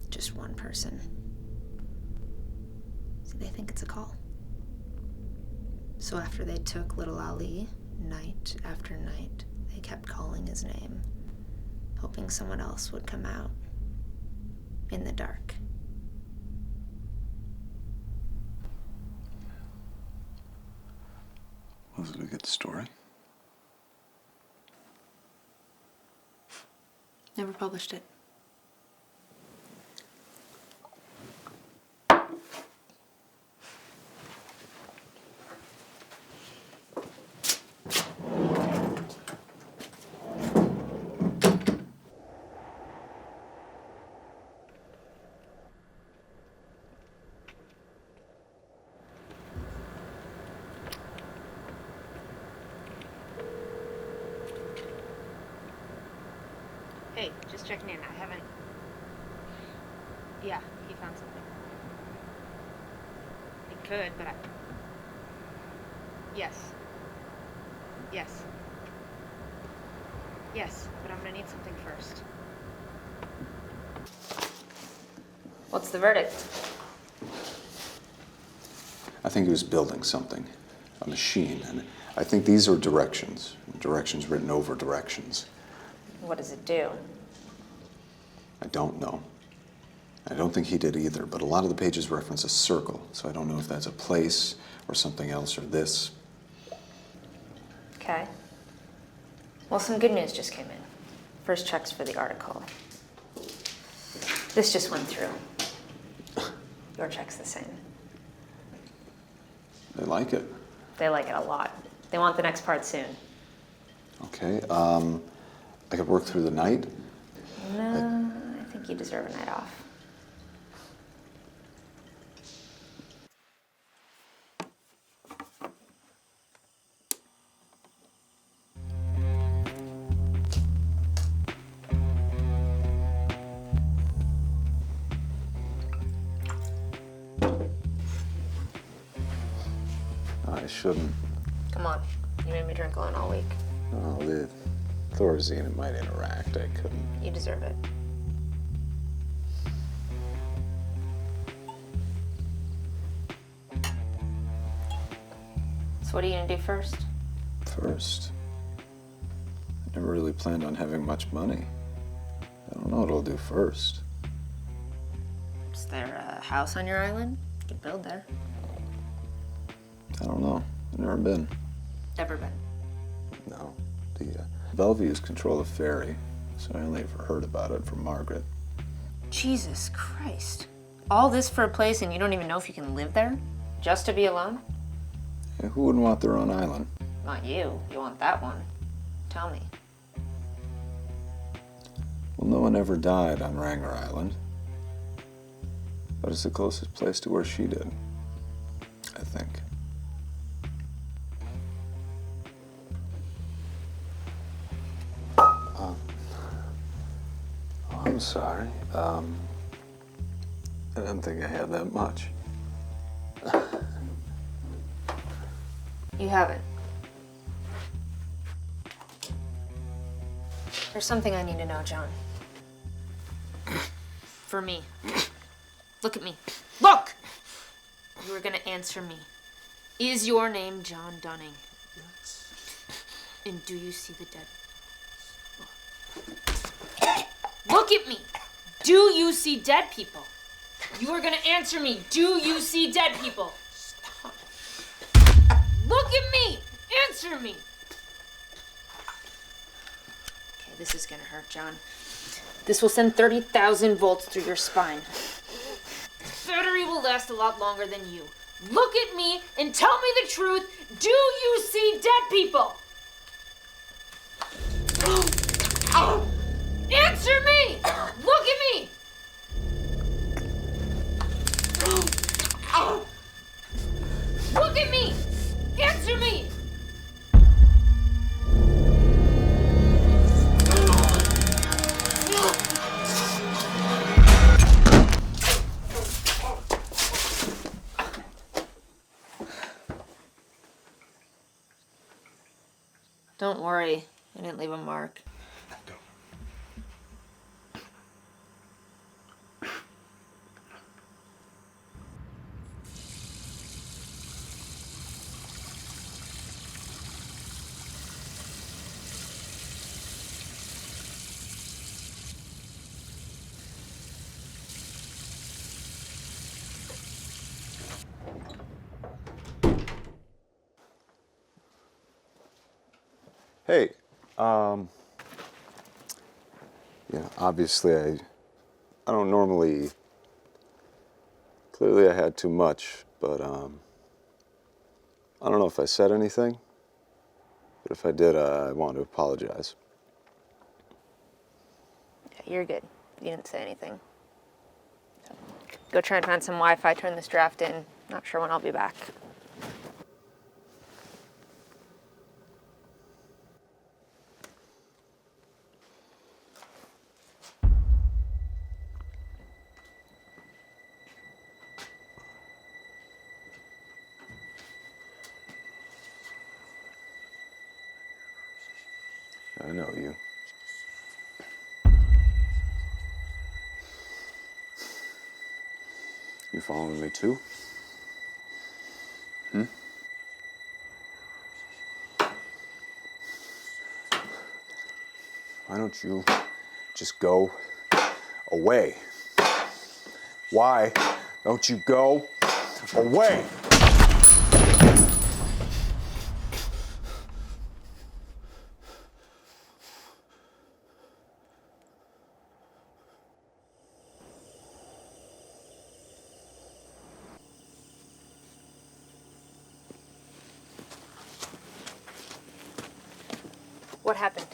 Just one person. See, they think it's a call. So after they took little Ali, night after night, they kept calling his name, hoping someone else would come out. In the dark. Was it a good story? Never published it. Hey, just checking in. I haven't... Yeah, he found something. He could, but I... Yes. Yes. Yes, but I'm gonna need something first. What's the verdict? I think he was building something, a machine, and I think these are directions written over directions. What does it do? I don't know. I don't think he did either, but a lot of the pages reference a circle, so I don't know if that's a place or something else or this. Okay. Well, some good news just came in. First checks for the article. This just went through. Your check's the same. They like it. They like it a lot. They want the next part soon. Okay, I could work through the night. No, I think you deserve a night off. I shouldn't. Come on. You made me drink alone all week. Oh, the Thorazine might interact. I couldn't. You deserve it. So what are you gonna do first? First, I never really planned on having much money. I don't know what I'll do first. Is there a house on your island? You could build there. I don't know. I've never been. Never been. No. The Bellvue's control the ferry, So I only ever heard about it from Margaret. Jesus Christ. All this for a place and you don't even know if you can live there? Just to be alone? Yeah, who wouldn't want their own island? Not you. You want that one. Tell me. Well, no one ever died on Ranger Island. But it's the closest place to where she did, I think. Oh, I'm sorry. I didn't think I had that much. You haven't. There's something I need to know, John. For me. Look at me. Look! You are gonna answer me. Is your name John Dunning? Yes. And do you see the dead? Look at me! Do you see dead people? You are gonna answer me. Do you see dead people? Stop. Look at me! Answer me! Okay, this is gonna hurt, John. This will send 30,000 volts through your spine. The battery will last a lot longer than you. Look at me and tell me the truth. Do you see dead people? Answer me! Look at me! Look at me! Answer me! Don't worry, I didn't leave a mark. Hey, obviously I don't normally, clearly I had too much, but I don't know if I said anything, but if I did, I want to apologize. Yeah, you're good. You didn't say anything. So, go try and find some Wi-Fi, turn this draft in. Not sure when I'll be back. I know you. You following me too? Why don't you just go away? Why don't you go away? What happened?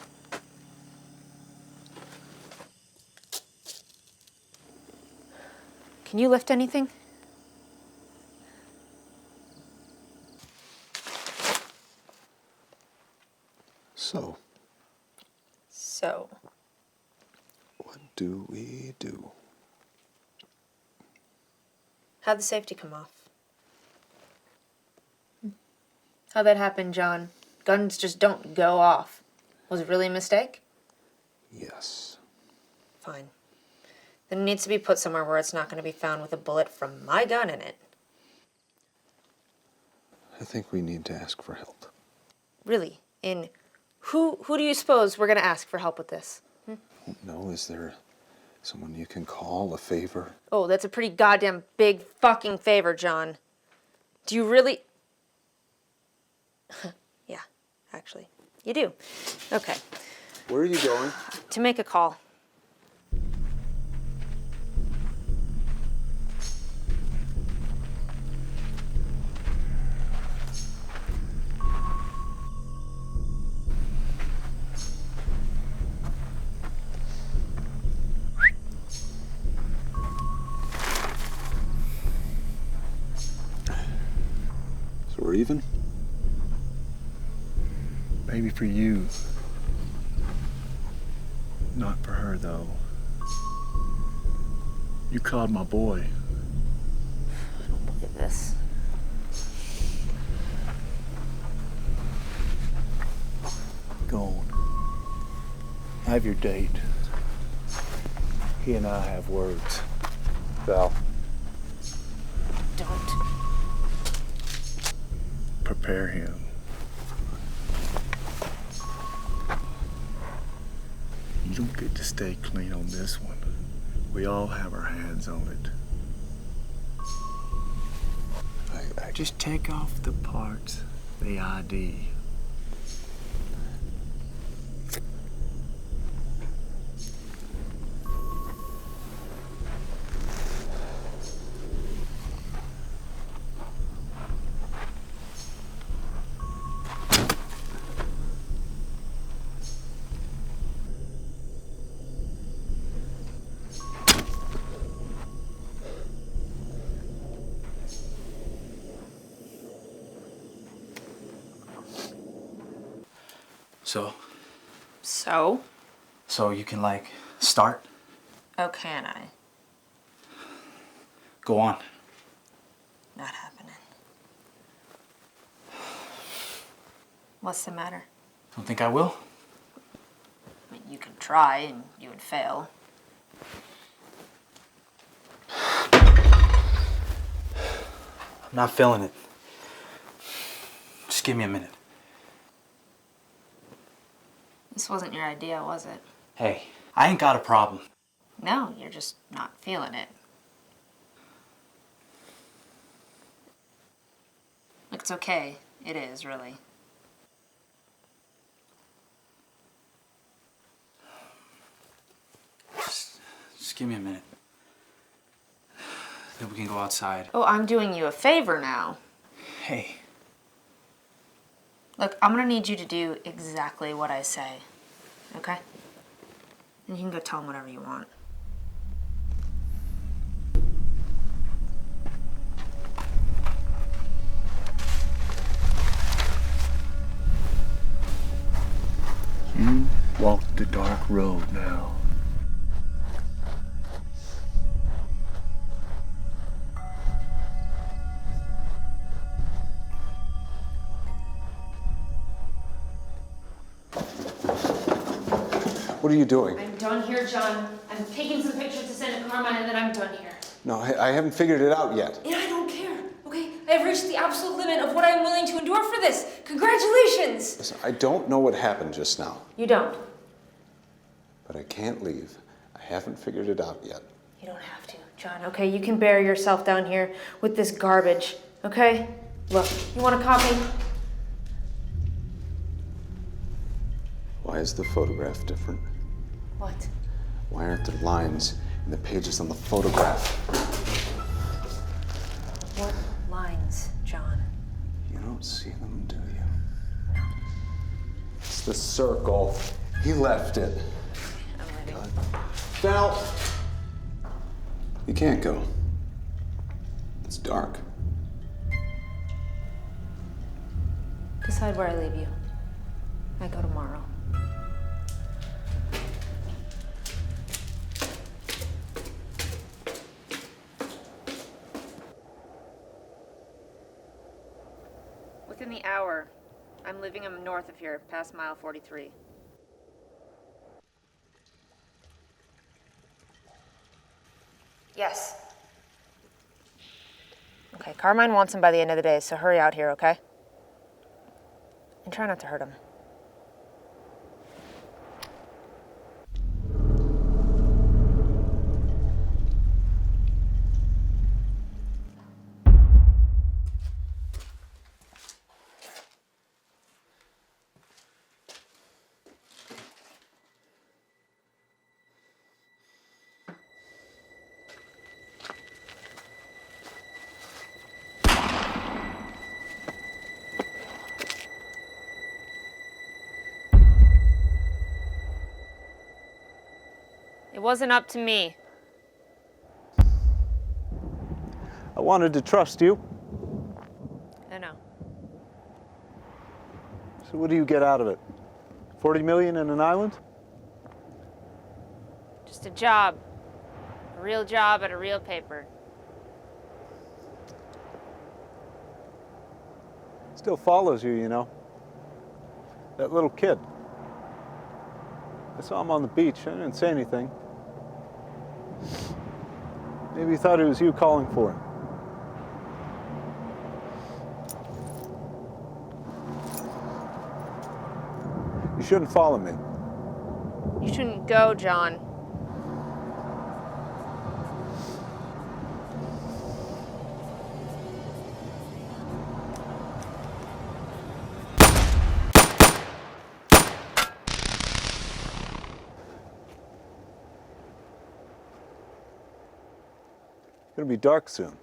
Can you lift anything? So, what do we do? How'd the safety come off? How'd that happen, John? Guns just don't go off. Was it really a mistake? Yes. Fine. Then it needs to be put somewhere where it's not going to be found with a bullet from my gun in it. I think we need to ask for help. Really? And who do you suppose we're going to ask for help with this? No, is there someone you can call, a favor? Oh, that's a pretty goddamn big fucking favor, John. Do you really... Yeah, actually, you do. Okay. Where are you going? To make a call. So we're even? Maybe for you. Not for her, though. You called my boy. I don't believe this. Go on. I have your date. He and I have words. Val. Don't. Prepare him. You don't get to stay clean on this one. We all have our hands on it. Just take off the parts, the ID. So you can, like, start? Oh, can I? Go on. Not happening. What's the matter? Don't think I will? I mean, you could try and you would fail. I'm not feeling it. Just give me a minute. This wasn't your idea, was it? Hey, I ain't got a problem. No, you're just not feeling it. Look, it's okay. It is, really. Just give me a minute. Then we can go outside. Oh, I'm doing you a favor now. Hey. Look, I'm gonna need you to do exactly what I say, okay? And you can go tell him whatever you want. You walk the dark road now. What are you doing? I'm done here, John. I'm taking some pictures to send to Carmine, and then I'm done here. No, I haven't figured it out yet. And I don't care, okay? I've reached the absolute limit of what I'm willing to endure for this. Congratulations! Listen, I don't know what happened just now, You don't. but I can't leave. I haven't figured it out yet. You don't have to, John, okay? You can bury yourself down here with this garbage, okay? Look, you want a copy? Why is the photograph different? What? Why aren't there lines in the pages on the photograph? What lines, John? You don't see them, do you? No. It's the circle. He left it. I'm leaving. Val! You can't go. It's dark. Decide where I leave you. I go tomorrow. Within the hour. I'm leaving him north of here, past mile 43. Yes. Okay, Carmine wants him by the end of the day, so hurry out here, okay? And try not to hurt him. It wasn't up to me. I wanted to trust you. I know. So what do you get out of it? 40 million in an island? Just a job. A real job at a real paper. Still follows you, you know. That little kid. I saw him on the beach. I didn't say anything. Maybe he thought it was you calling for him. You shouldn't follow me. You shouldn't go, John. It's gonna be dark soon.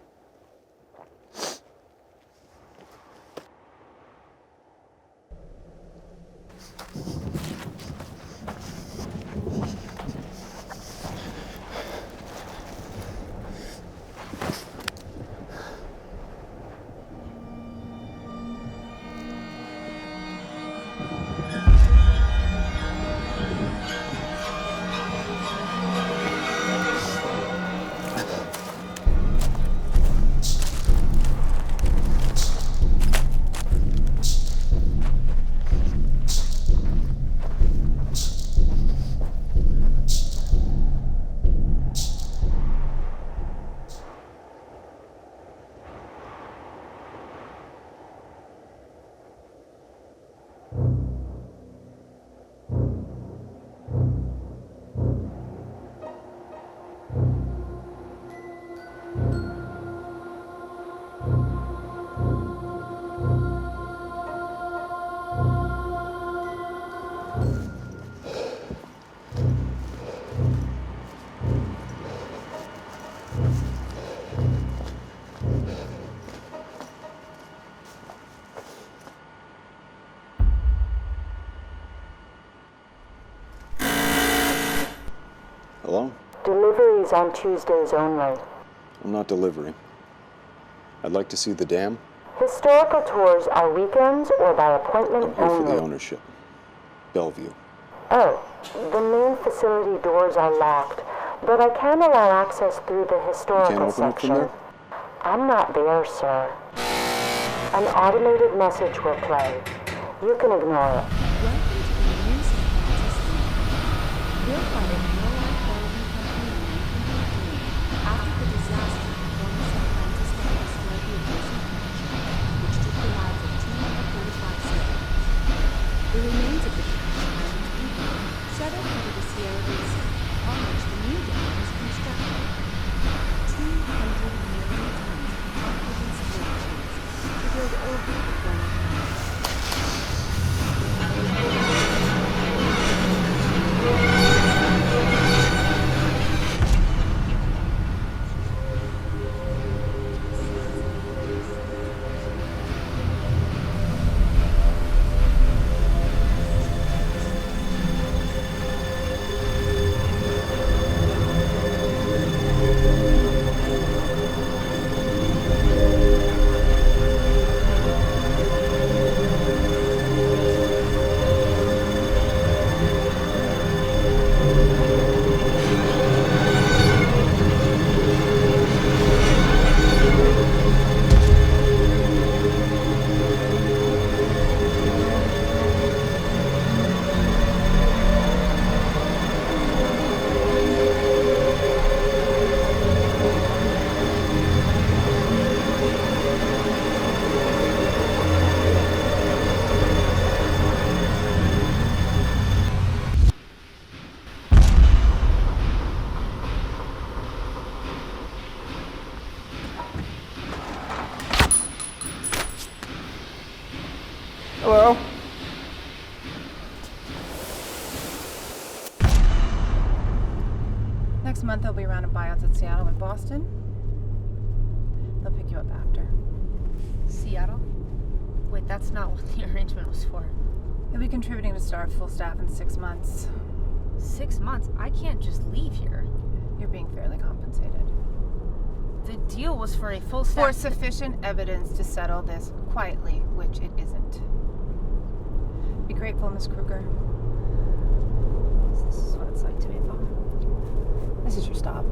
Hello? Deliveries on Tuesdays only. I'm not delivering. I'd like to see the dam. Historical tours are weekends or by appointment I'm here for only. the ownership. Bellvue. Oh, the main facility doors are locked, but I can allow access through the historical open it from section. there? I'm not there, sir. An automated message will play. You can ignore it. Built by the Beaudoin Bellvue Company in 1915 after the disaster in former San Francisco destroyed the adjacent mansion, which took the lives of 235 settlers. The remains of the town settled over the Sierra Basin, on which the new dam was constructed. 200 million tons of concrete and steel to build over the former town. Hello? Next month they'll be running buyouts at Seattle and Boston. They'll pick you up after. Seattle? Wait, that's not what the arrangement was for. You'll be contributing to Star full staff in 6 months. 6 months? I can't just leave here. You're being fairly compensated. The deal was for a full staff. For sufficient evidence to settle this quietly, which it isn't. Be grateful, Miss Kreuger. This is what it's like to be a bum. This is your stop.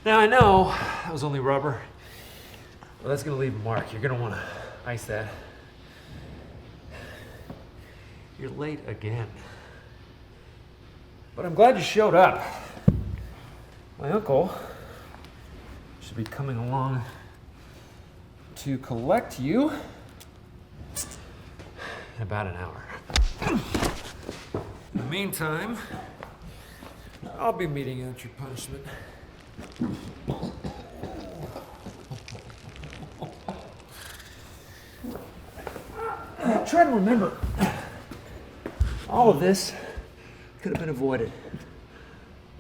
Now I know that was only rubber. Well, that's gonna leave a mark. You're gonna wanna ice that. You're late again. But I'm glad you showed up. My uncle should be coming along to collect you in about an hour. In the meantime, I'll be meeting out your punishment. Try to remember. All of this could have been avoided.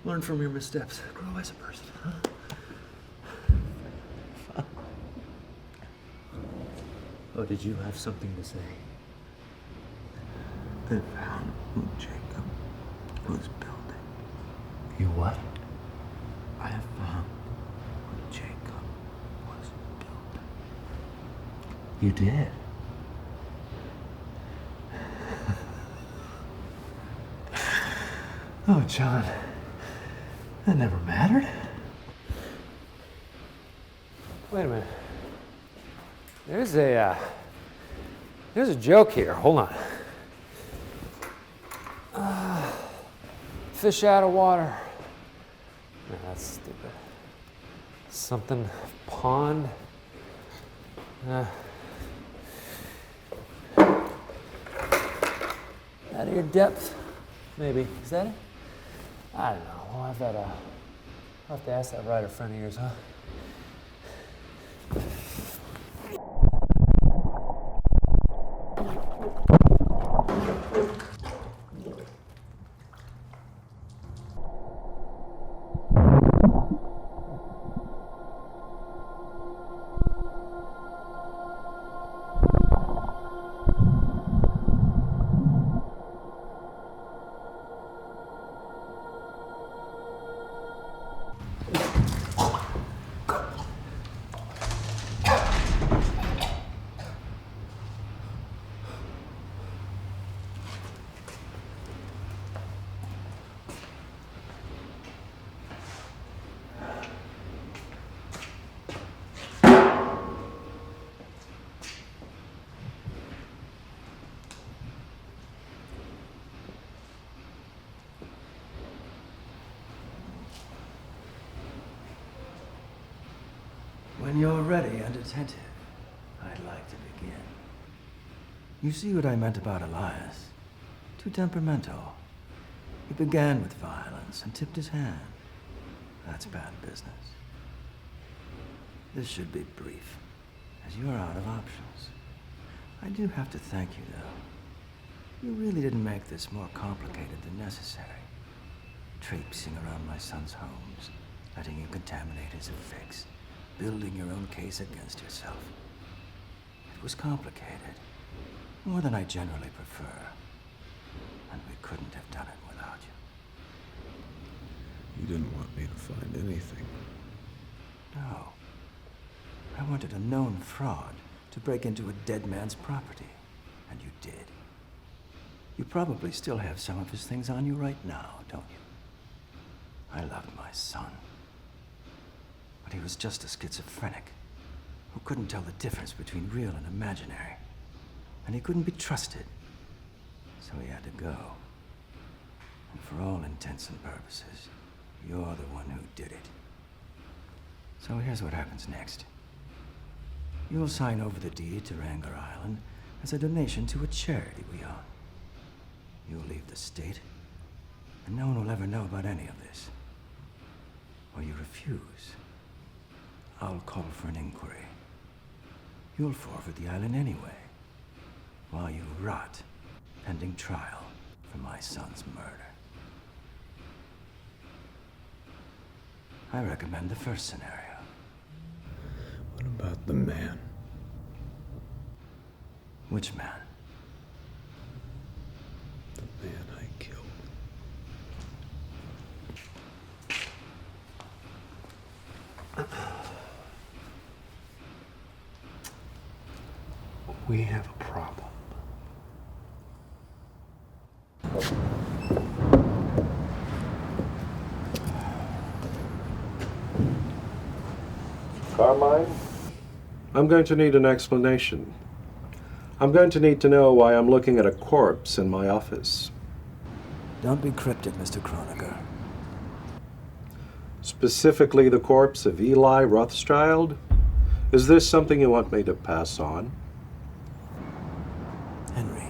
Learn from your missteps. Grow as a person, huh? Oh, did you have something to say? They found who Jacob was building. You what? I have found what Jacob was building. You did? Oh, John. That never mattered. Wait a minute. There's a joke here. Hold on. Fish out of water. No, that's stupid. Something pond. Out of your depth, maybe. Is that it? I don't know. I'll have to ask that writer friend of yours, huh? When you're ready and attentive, I'd like to begin. You see what I meant about Elias? Too temperamental. He began with violence and tipped his hand. That's bad business. This should be brief, as you are out of options. I do have to thank you, though. You really didn't make this more complicated than necessary. Traipsing around my son's homes, letting you contaminate his effects, building your own case against yourself. It was complicated, more than I generally prefer. And we couldn't have done it without you. You didn't want me to find anything. No. I wanted a known fraud to break into a dead man's property, and you did. You probably still have some of his things on you right now, don't you? I loved my son. But he was just a schizophrenic who couldn't tell the difference between real and imaginary. And he couldn't be trusted. So he had to go. And for all intents and purposes, you're the one who did it. So here's what happens next. You'll sign over the deed to Ranger Island as a donation to a charity we own. You'll leave the state, and no one will ever know about any of this. Or you refuse. I'll call for an inquiry. You'll forfeit the island anyway. while you rot pending trial for my son's murder. I recommend the first scenario. What about the man? Which man? The man I killed. We have a problem. Carmine? I'm going to need an explanation. I'm going to need to know why I'm looking at a corpse in my office. Don't be cryptic, Mr. Kreuger. Specifically the corpse of Eli Rothschild? Is this something you want me to pass on? Henry,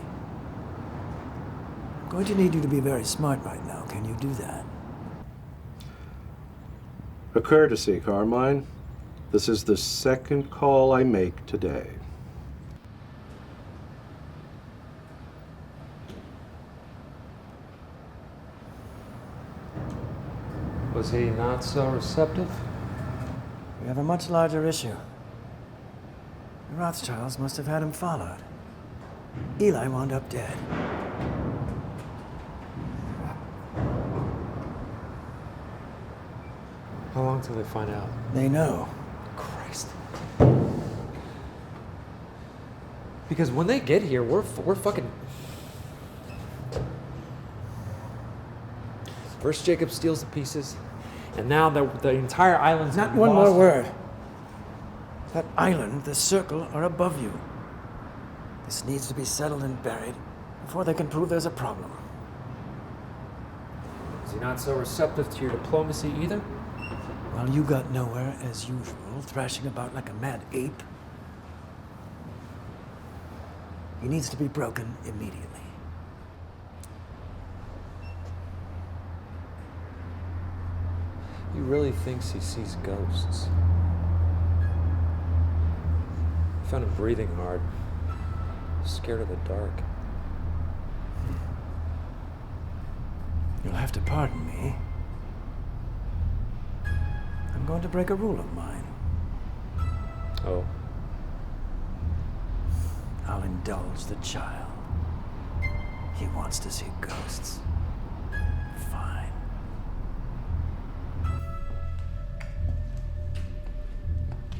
I'm going to need you to be very smart right now. Can you do that? A courtesy, Carmine. This is the second call I make today. Was he not so receptive? We have a much larger issue. The Rothschilds must have had him followed. Eli wound up dead. How long till they find out? They know. Christ. Because when they get here, we're fucking... First Jacob steals the pieces, and now the entire island's Not been one more lost. word. That island, the circle, are above you. This needs to be settled and buried before they can prove there's a problem. Is he not so receptive to your diplomacy either? While you got nowhere, as usual, thrashing about like a mad ape, he needs to be broken immediately. He really thinks he sees ghosts. I found him breathing hard, scared of the dark. You'll have to pardon me. I'm going to break a rule of mine. Oh. I'll indulge the child. He wants to see ghosts. Fine.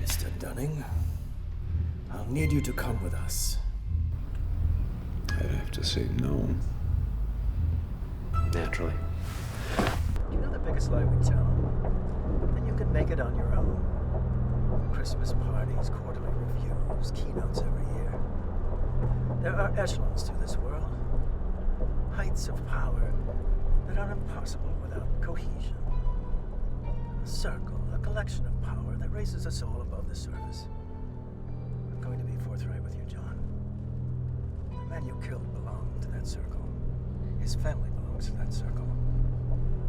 Mr. Dunning, I'll need you to come with us. I'd have to say no. Naturally. You know the biggest lie we tell? Then you can make it on your own. Christmas parties, quarterly reviews, keynotes every year. There are echelons to this world. Heights of power that are impossible without cohesion. A circle, a collection of power that raises us all above the surface. I'm going to be forthright with you, John. The man you killed belonged to that circle. His family belongs to that circle.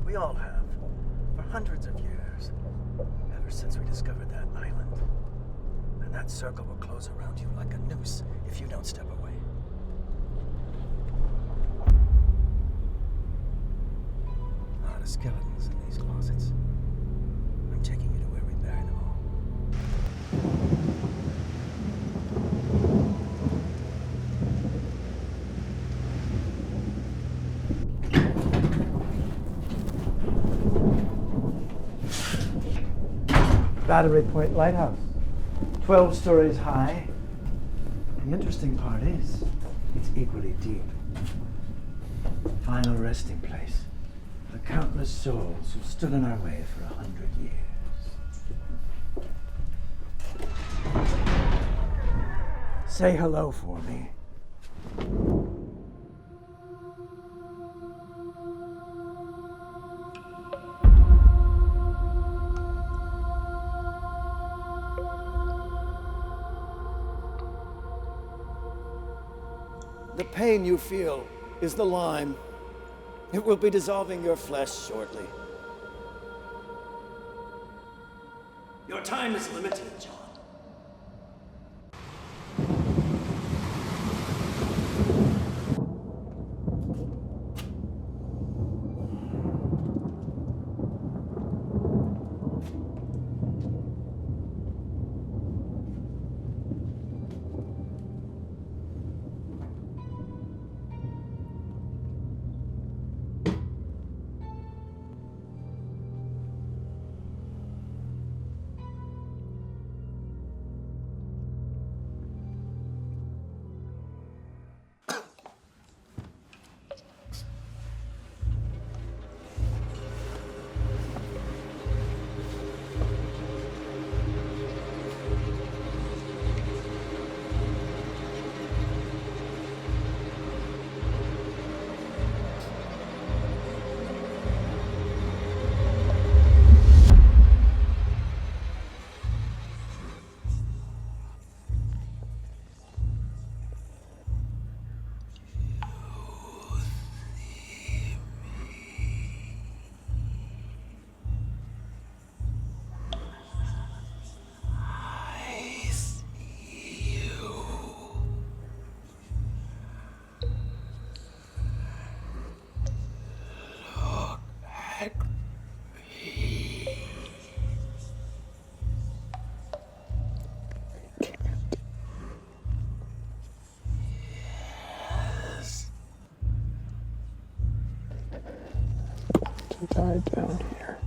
We all have, for hundreds of years, ever since we discovered that island. And that circle will close around you like a noose if you don't step away. A lot of skeletons in these closets. I'm taking you to where we bury them all. Battery Point Lighthouse. 12 stories high. The interesting part is, it's equally deep. Final resting place for the countless souls who stood in our way for 100 years. Say hello for me. The pain you feel is the lime. It will be dissolving your flesh shortly. Your time is limited, John. died down here.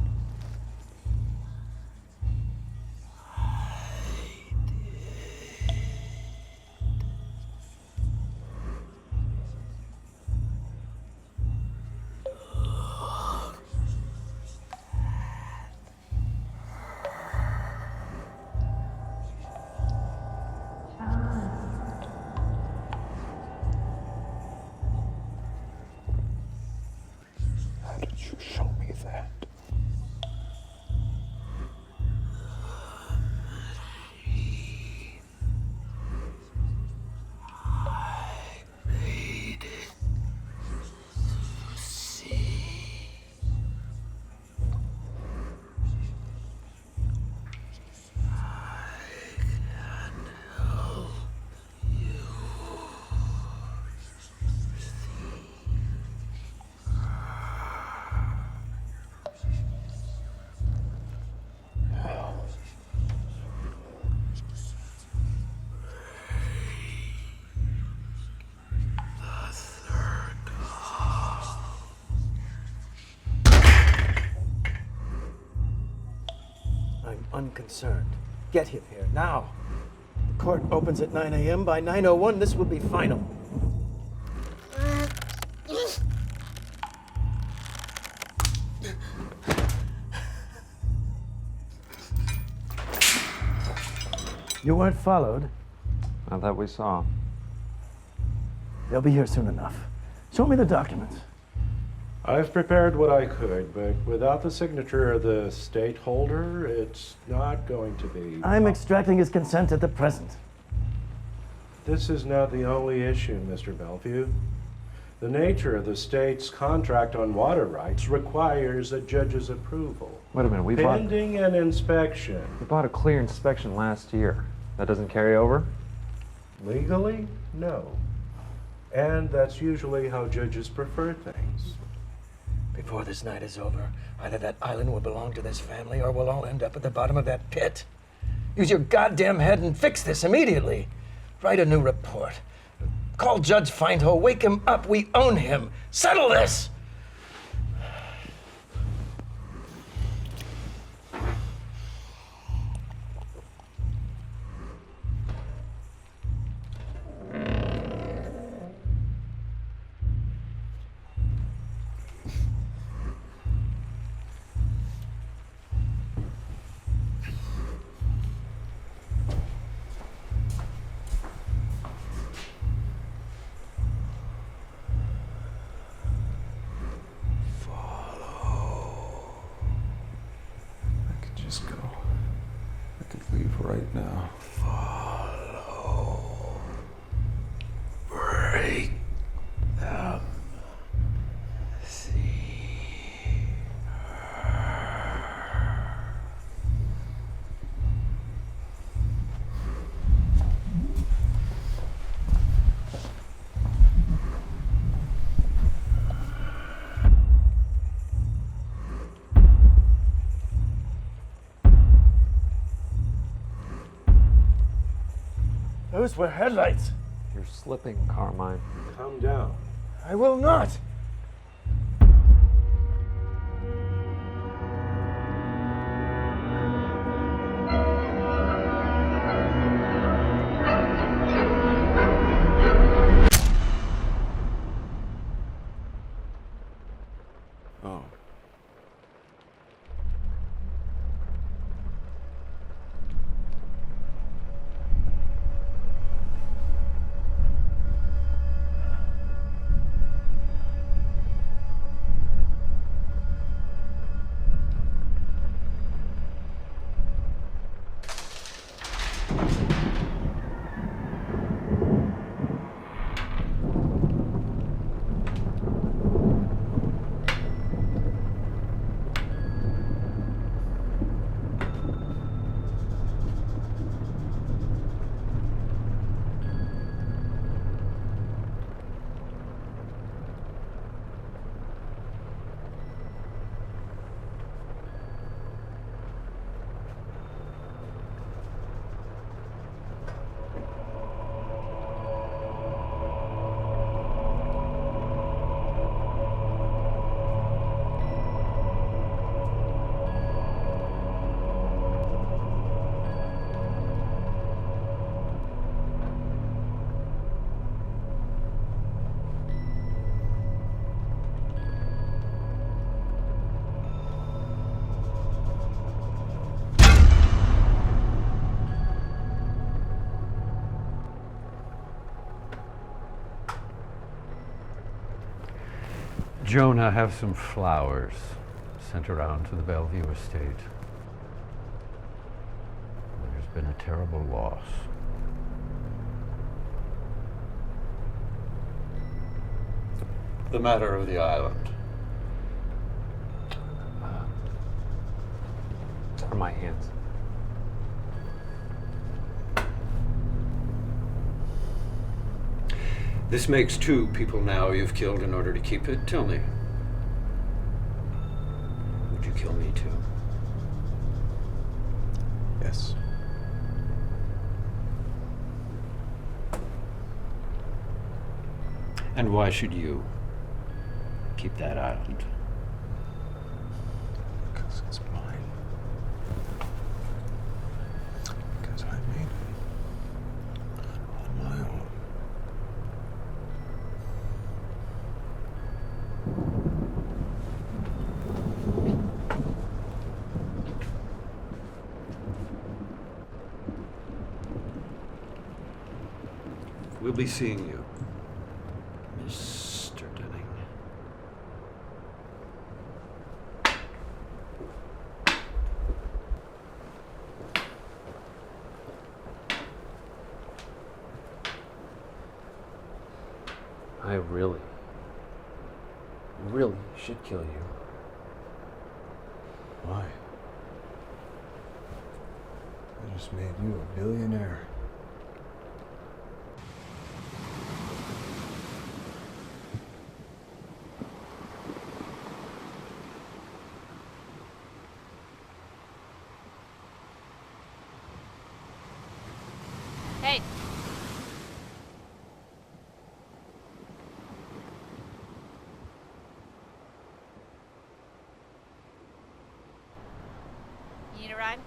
How did you show me that? I'm unconcerned. Get him here, now. The court opens at 9 a.m. By 9:01, this will be final. You weren't followed. Not that we saw. They'll be here soon enough. Show me the documents. I've prepared what I could, but without the signature of the state holder, it's not going to be. I'm extracting his consent at the present. This is not the only issue, Mr. Bellvue. The nature of the state's contract on water rights requires a judge's approval. Wait a minute, we Pending an inspection. bought a clear inspection last year. That doesn't carry over? Legally, no. And that's usually how judges prefer things. Before this night is over, either that island will belong to this family or we'll all end up at the bottom of that pit. Use your goddamn head and fix this immediately. Write a new report. Call Judge Findho. Wake him up. We own him. Settle this! Just go. I could leave right now. Follow. Break them. See her. Those were headlights. You're slipping, Carmine. Calm down. I will not. Oh. Jonah have some flowers sent around to the Bellvue estate. There's been a terrible loss. The matter of the island. It's on my hands. This makes 2 people now you've killed in order to keep it. Tell me. Would you kill me too? Yes. And why should you keep that island? Because it's mine. Because I made it on my own. We'll be seeing you, Mr. Denning. I really should kill you. Why? I just made you a billionaire. Hey. You need a ride?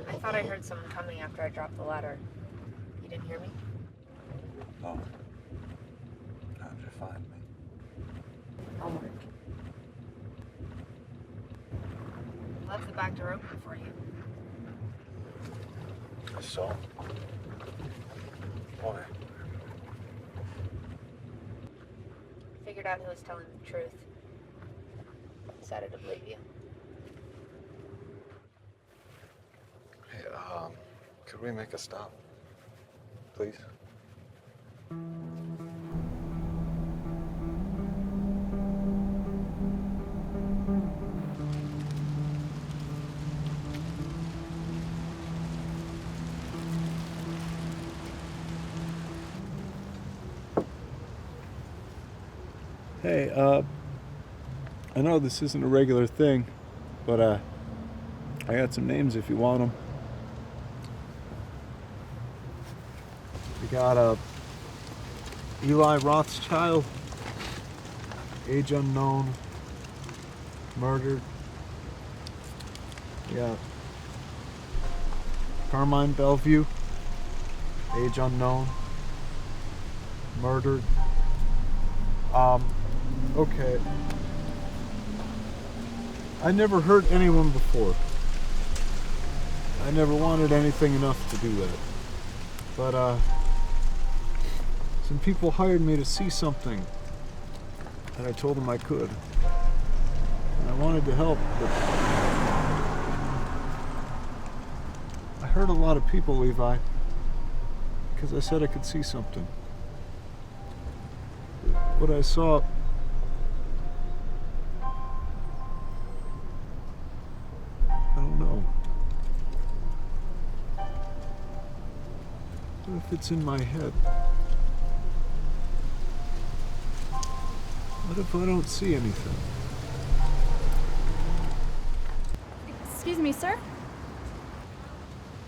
I thought I heard someone coming after I dropped the ladder. You didn't hear me? Oh. How'd you find me? Homework. Left the back door open for you. So? Why? Figured out who was telling the truth. Decided to believe you. Hey, could we make a stop? Please? Hey, I know this isn't a regular thing, but I got some names if you want them. We got Eli Rothschild, age unknown, murdered. We got Carmine Bellvue, age unknown, murdered. Okay. I never hurt anyone before. I never wanted anything enough to do that. But, some people hired me to see something. And I told them I could. And I wanted to help, but I hurt a lot of people, Levi. Because I said I could see something. What I saw... I don't know. What if it's in my head? What if I don't see anything? Excuse me, sir?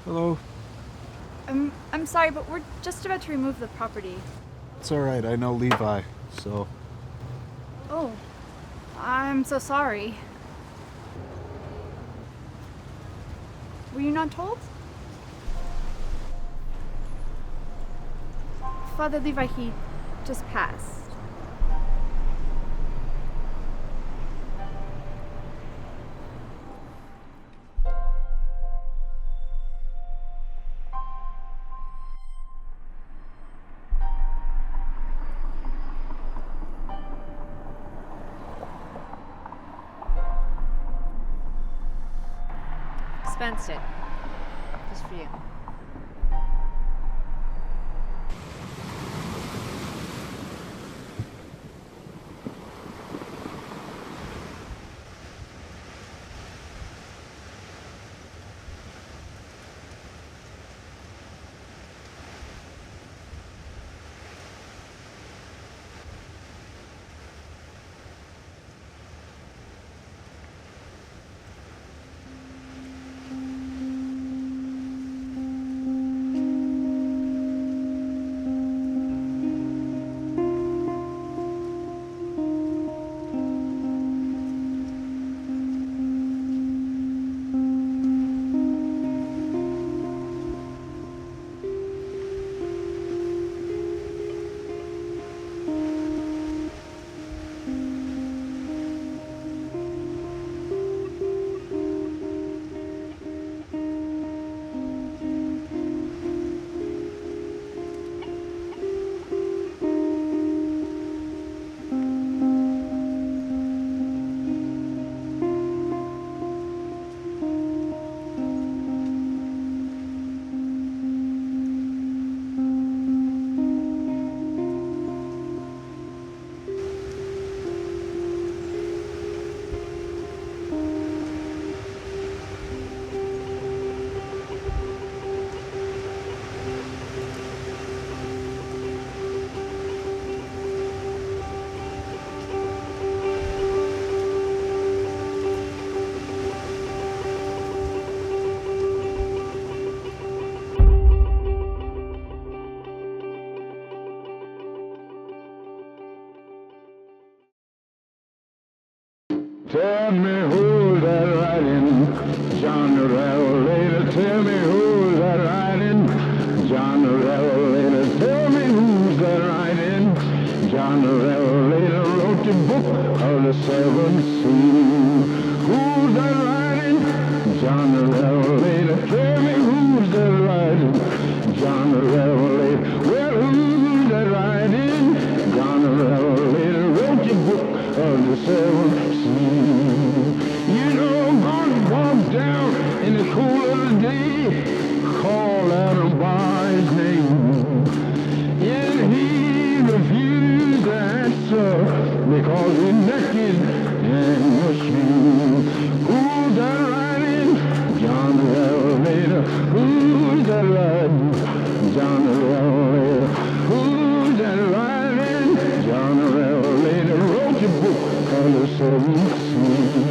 Hello? I'm sorry, but we're just about to remove the property. It's alright, I know Levi, so... Oh, I'm so sorry. Were you not told? Father Levi, he just passed. dispensed it. Just for you. Tell me who's that riding, John the Revelator. Tell me who's that riding, John the Revelator. Tell me who's that riding, John the Revelator. Wrote the book of the seven seas. Who's that riding, John the Revelator. Tell me who's that riding, John the Revelator. Well, who's that riding, John the Revelator. Wrote the book of the seven seas. You know, I'm gonna walk down in the cool of the day, call out him by his name. And he refused to answer because he's naked and ashamed. Who's that riding? John the Revelator. Who's that riding? John the Revelator. Who's that riding? John the Revelator. Wrote your book on the seven seas.